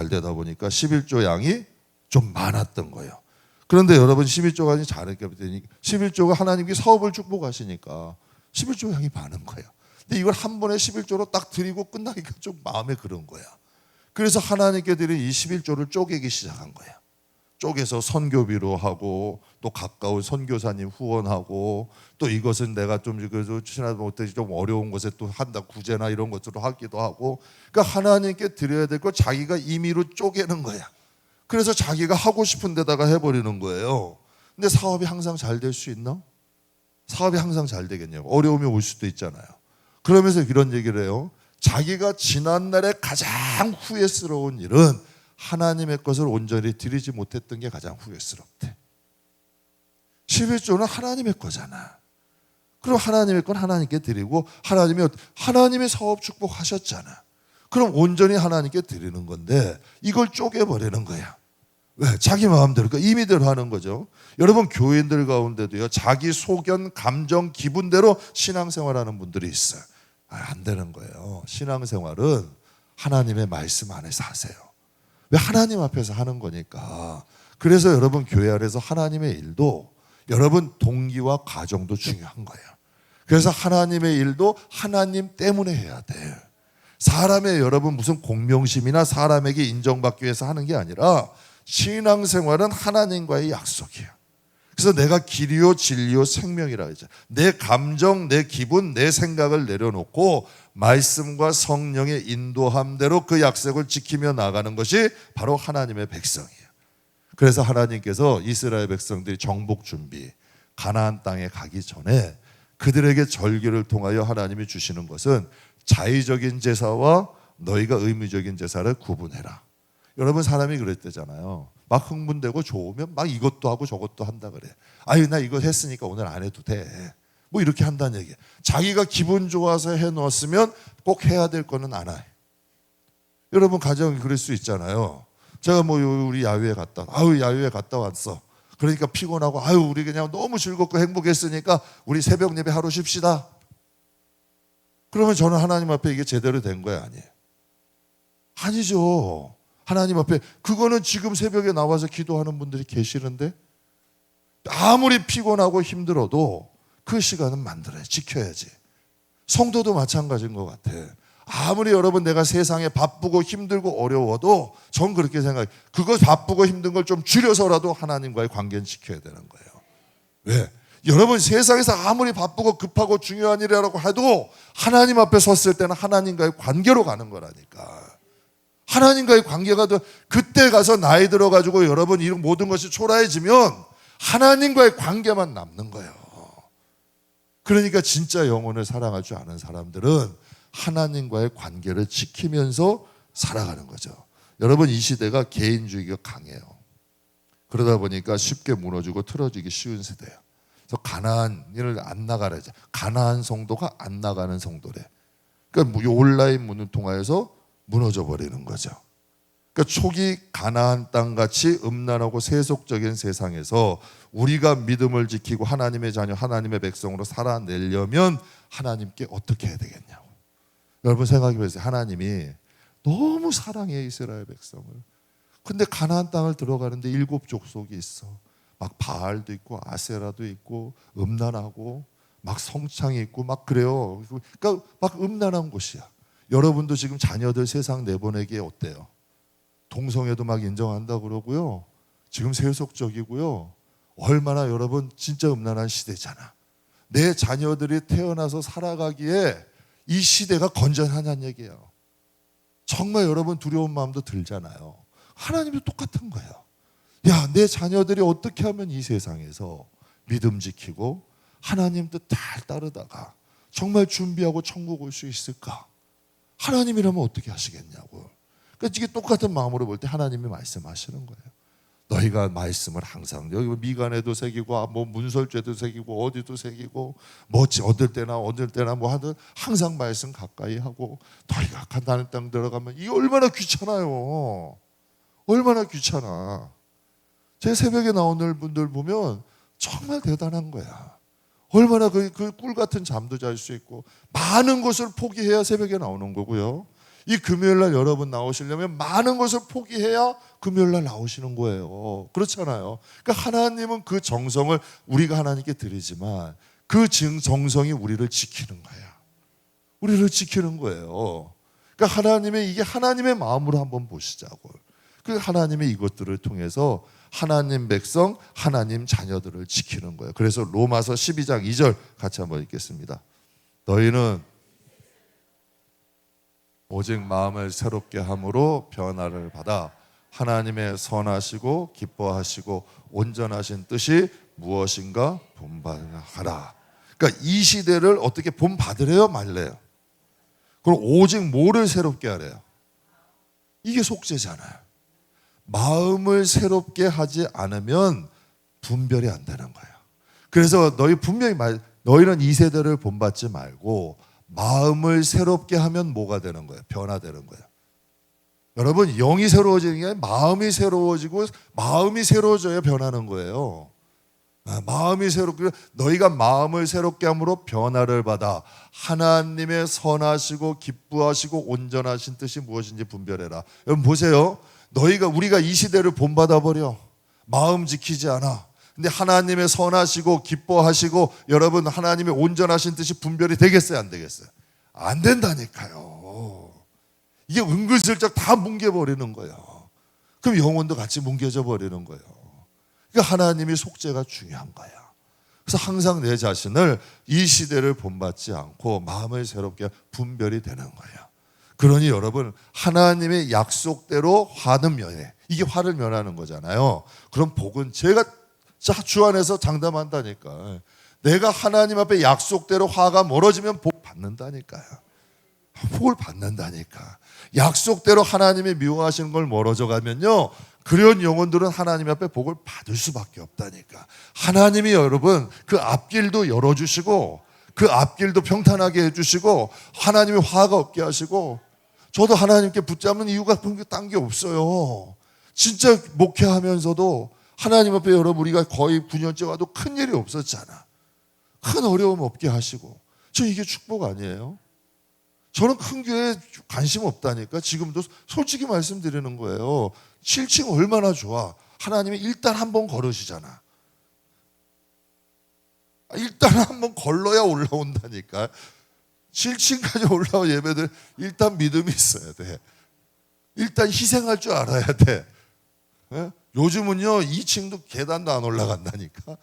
되다 보니까 11조 양이 좀 많았던 거예요. 그런데 여러분 11조가 아니 잘했게 되니 11조가 하나님께 사업을 축복하시니까 11조 양이 많은 거예요. 근데 이걸 한 번에 11조로 딱 드리고 끝나기가 좀 마음에 그런 거야. 그래서 하나님께 드린 이 11조를 쪼개기 시작한 거예요. 쪼개서 선교비로 하고 또 가까운 선교사님 후원하고 또 이것은 내가 좀 그래도 친하지 못해 좀 어려운 곳에 또 한다 구제나 이런 것들로 하기도 하고, 그러니까 하나님께 드려야 될 걸 자기가 임의로 쪼개는 거야. 그래서 자기가 하고 싶은 데다가 해버리는 거예요. 근데 사업이 항상 잘 될 수 있나? 사업이 항상 잘 되겠냐고. 어려움이 올 수도 있잖아요. 그러면서 이런 얘기를 해요. 자기가 지난날에 가장 후회스러운 일은 하나님의 것을 온전히 드리지 못했던 게 가장 후회스럽대. 11조는 하나님의 거잖아. 그럼 하나님의 건 하나님께 드리고, 하나님의 사업 축복하셨잖아. 그럼 온전히 하나님께 드리는 건데 이걸 쪼개버리는 거야. 왜? 자기 마음대로, 그러니까 임의대로 하는 거죠. 여러분, 교인들 가운데도요, 자기 소견, 감정, 기분대로 신앙생활하는 분들이 있어요. 안 되는 거예요. 신앙생활은 하나님의 말씀 안에서 하세요. 왜? 하나님 앞에서 하는 거니까. 그래서 여러분, 교회 안에서 하나님의 일도 여러분 동기와 가정도 중요한 거예요. 그래서 하나님의 일도 하나님 때문에 해야 돼. 사람의 여러분 무슨 공명심이나 사람에게 인정받기 위해서 하는 게 아니라 신앙생활은 하나님과의 약속이에요. 그래서 내가 길이요 진리요 생명이라 하죠. 내 감정, 내 기분, 내 생각을 내려놓고 말씀과 성령의 인도함대로 그 약속을 지키며 나가는 것이 바로 하나님의 백성이에요. 그래서 하나님께서 이스라엘 백성들이 정복 준비, 가나안 땅에 가기 전에 그들에게 절기를 통하여 하나님이 주시는 것은 자의적인 제사와 너희가 의무적인 제사를 구분해라. 여러분, 사람이 그랬대잖아요. 막 흥분되고 좋으면 막 이것도 하고 저것도 한다 그래. 아유, 나 이거 했으니까 오늘 안 해도 돼. 뭐 이렇게 한다는 얘기예요. 자기가 기분 좋아서 해놓았으면 꼭 해야 될 거는 안 해. 여러분, 가정이 그럴 수 있잖아요. 제가 뭐 우리 야유회 야유회 갔다 왔어. 그러니까 피곤하고 우리 그냥 너무 즐겁고 행복했으니까 우리 새벽 예배 하루 쉽시다. 그러면 저는 하나님 앞에 이게 제대로 된 거야, 아니에요? 아니죠. 하나님 앞에 그거는 지금 새벽에 나와서 기도하는 분들이 계시는데 아무리 피곤하고 힘들어도 그 시간은 만들어야 지켜야지. 성도도 마찬가지인 것 같아. 아무리 여러분 내가 세상에 바쁘고 힘들고 어려워도 전 그렇게 생각해요. 그거 바쁘고 힘든 걸 좀 줄여서라도 하나님과의 관계는 지켜야 되는 거예요. 왜? 여러분, 세상에서 아무리 바쁘고 급하고 중요한 일이라고 해도 하나님 앞에 섰을 때는 하나님과의 관계로 가는 거라니까. 하나님과의 관계가 그때 가서 나이 들어가지고 여러분 이런 모든 것이 초라해지면 하나님과의 관계만 남는 거예요. 그러니까 진짜 영혼을 사랑할 줄 아는 사람들은 하나님과의 관계를 지키면서 살아가는 거죠. 여러분, 이 시대가 개인주의가 강해요. 그러다 보니까 쉽게 무너지고 틀어지기 쉬운 세대예요. 그래서 가나안을 안 나가래죠. 가나안 성도가 안 나가는 성도래. 그러니까 온라인 문을 통하여서 무너져 버리는 거죠. 그러니까 초기 가나안 땅같이 음란하고 세속적인 세상에서 우리가 믿음을 지키고 하나님의 자녀, 하나님의 백성으로 살아내려면 하나님께 어떻게 해야 되겠냐고. 여러분 생각해 보세요. 하나님이 너무 사랑해 이스라엘 백성을. 근데 가나안 땅을 들어가는데 7족속이 있어. 막 바알도 있고 아세라도 있고 음란하고 막 성창이 있고 막 그래요. 그러니까 막 음란한 곳이야. 여러분도 지금 자녀들 세상 내보내기에 어때요? 동성애도 막 인정한다 그러고요. 지금 세속적이고요. 얼마나 여러분 진짜 음란한 시대잖아. 내 자녀들이 태어나서 살아가기에 이 시대가 건전하냐는 얘기예요. 정말 여러분 두려운 마음도 들잖아요. 하나님도 똑같은 거예요. 야, 내 자녀들이 어떻게 하면 이 세상에서 믿음 지키고 하나님 뜻 잘 따르다가 정말 준비하고 천국 올 수 있을까? 하나님이라면 어떻게 하시겠냐고. 그러니까 이게 똑같은 마음으로 볼 때 하나님이 말씀하시는 거예요. 너희가 말씀을 항상 여기 미간에도 새기고 뭐 문설죄도 새기고 어디도 새기고 뭐 얻을 때나 뭐 하든 항상 말씀 가까이 하고 너희가 가나안 땅 들어가면 이게 얼마나 귀찮아요. 얼마나 귀찮아. 제 새벽에 나오는 분들 보면 정말 대단한 거야. 얼마나 그 꿀 같은 잠도 잘 수 있고 많은 것을 포기해야 새벽에 나오는 거고요. 이 금요일날 여러분 나오시려면 많은 것을 포기해야 금요일날 나오시는 거예요. 그렇잖아요. 그러니까 하나님은 그 정성을 우리가 하나님께 드리지만 그 정성이 우리를 지키는 거야. 우리를 지키는 거예요. 그러니까 하나님의 이게 하나님의 마음으로 한번 보시자고. 그 하나님의 이것들을 통해서 하나님 백성, 하나님 자녀들을 지키는 거예요. 그래서 로마서 12장 2절 같이 한번 읽겠습니다. 너희는 오직 마음을 새롭게 함으로 변화를 받아 하나님의 선하시고 기뻐하시고 온전하신 뜻이 무엇인가 본받으라. 그러니까 이 시대를 어떻게 본받으래요, 말래요? 그럼 오직 뭐를 새롭게 하래요? 이게 속죄잖아요. 마음을 새롭게 하지 않으면 분별이 안 되는 거예요. 그래서 너희는 이 세대를 본받지 말고 마음을 새롭게 하면 뭐가 되는 거예요? 변화되는 거예요. 여러분, 영이 새로워지는 게 아니라 마음이 새로워지고 마음이 새로워져야 변하는 거예요. 마음이 새롭게, 너희가 마음을 새롭게 함으로 변화를 받아 하나님의 선하시고 기뻐하시고 온전하신 뜻이 무엇인지 분별해라. 여러분 보세요. 우리가 이 시대를 본받아 버려. 마음 지키지 않아. 근데 하나님의 선하시고 기뻐하시고 여러분 하나님의 온전하신 뜻이 분별이 되겠어요, 안 되겠어요? 안 된다니까요. 이게 은근슬쩍 다 뭉개버리는 거예요. 그럼 영혼도 같이 뭉개져 버리는 거예요. 그러니까 하나님이 속죄가 중요한 거야. 그래서 항상 내 자신을 이 시대를 본받지 않고 마음을 새롭게 분별이 되는 거예요. 그러니 여러분, 하나님의 약속대로 화는 면해. 이게 화를 면하는 거잖아요. 그럼 복은 제가 주 안에서 장담한다니까. 내가 하나님 앞에 약속대로 화가 멀어지면 복 받는다니까요. 복을 받는다니까. 약속대로 하나님이 미워하시는 걸 멀어져 가면요, 그런 영혼들은 하나님 앞에 복을 받을 수밖에 없다니까. 하나님이 여러분 그 앞길도 열어주시고 그 앞길도 평탄하게 해주시고 하나님이 화가 없게 하시고, 저도 하나님께 붙잡는 이유가 딴 게 없어요. 진짜 목회하면서도 하나님 앞에 여러분 우리가 거의 9년째 와도 큰 일이 없었잖아. 큰 어려움 없게 하시고. 저 이게 축복 아니에요? 저는 큰 교회에 관심 없다니까. 지금도 솔직히 말씀드리는 거예요. 7층 얼마나 좋아. 하나님이 일단 한번 걸으시잖아. 일단 한번 걸러야 올라온다니까. 7층까지 올라온 예배들 일단 믿음이 있어야 돼. 일단 희생할 줄 알아야 돼. 예? 요즘은요 2층도 계단도 안 올라간다니까.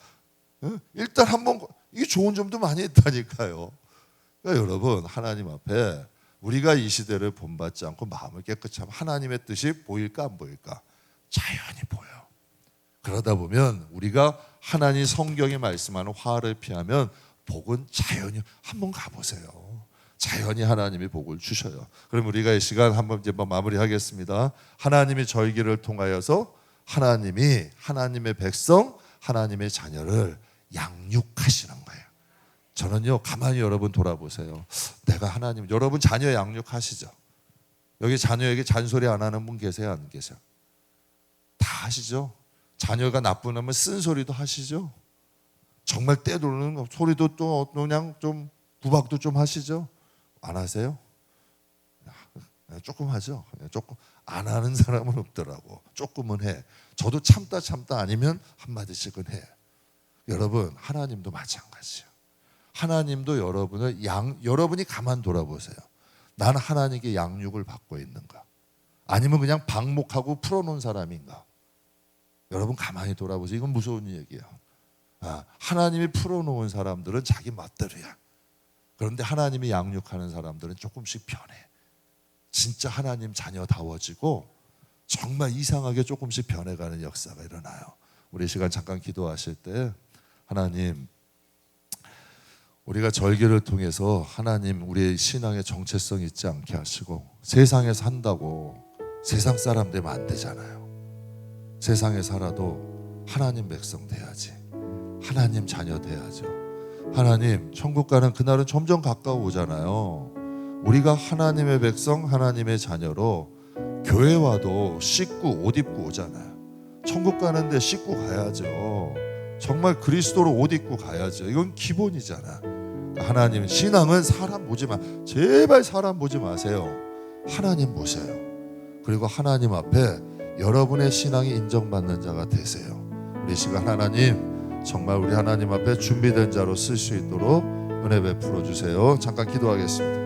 예? 일단 한번, 이게 좋은 점도 많이 있다니까요. 그러니까 여러분, 하나님 앞에 우리가 이 시대를 본받지 않고 마음을 깨끗이 하면 하나님의 뜻이 보일까 안 보일까? 자연히 보여. 그러다 보면 우리가 하나님 성경에 말씀하는 화를 피하면 복은 자연히, 한번 가보세요. 자연히 하나님이 복을 주셔요. 그럼 우리가 이 시간 한번 이제 마무리하겠습니다. 하나님이 저희를 통하여서 하나님이 하나님의 백성, 하나님의 자녀를 양육하시는 거예요. 저는요, 가만히 여러분 돌아보세요. 내가 하나님, 여러분 자녀 양육하시죠? 여기 자녀에게 잔소리 안 하는 분 계세요, 안 계세요? 다 하시죠? 자녀가 나쁜 놈은 쓴소리도 하시죠? 정말 떼도는 소리도 또 그냥 좀 구박도 좀 하시죠? 안 하세요? 조금 하죠. 조금 안 하는 사람은 없더라고. 조금은 해. 저도 참다 아니면 한마디씩은 해. 여러분, 하나님도 마찬가지예요. 하나님도 여러분이 가만 돌아보세요. 나는 하나님께 양육을 받고 있는가? 아니면 그냥 방목하고 풀어놓은 사람인가? 여러분 가만히 돌아보세요. 이건 무서운 얘기예요. 하나님이 풀어놓은 사람들은 자기 멋대로야. 그런데 하나님이 양육하는 사람들은 조금씩 변해. 진짜 하나님 자녀다워지고 정말 이상하게 조금씩 변해가는 역사가 일어나요. 우리 시간 잠깐 기도하실 때, 하나님, 우리가 절기를 통해서 하나님 우리의 신앙의 정체성 있지 않게 하시고, 세상에 산다고 세상 사람 되면 안 되잖아요. 세상에 살아도 하나님 백성 돼야지. 하나님 자녀 돼야죠. 하나님, 천국 가는 그날은 점점 가까워오잖아요. 우리가 하나님의 백성, 하나님의 자녀로 교회 와도 씻고 옷 입고 오잖아요. 천국 가는데 씻고 가야죠. 정말 그리스도로 옷 입고 가야죠. 이건 기본이잖아. 하나님, 신앙은 사람 보지 마. 제발 사람 보지 마세요. 하나님 보세요. 그리고 하나님 앞에 여러분의 신앙이 인정받는 자가 되세요. 우리 시간 하나님, 정말 우리 하나님 앞에 준비된 자로 쓸 수 있도록 은혜 베풀어 주세요. 잠깐 기도하겠습니다.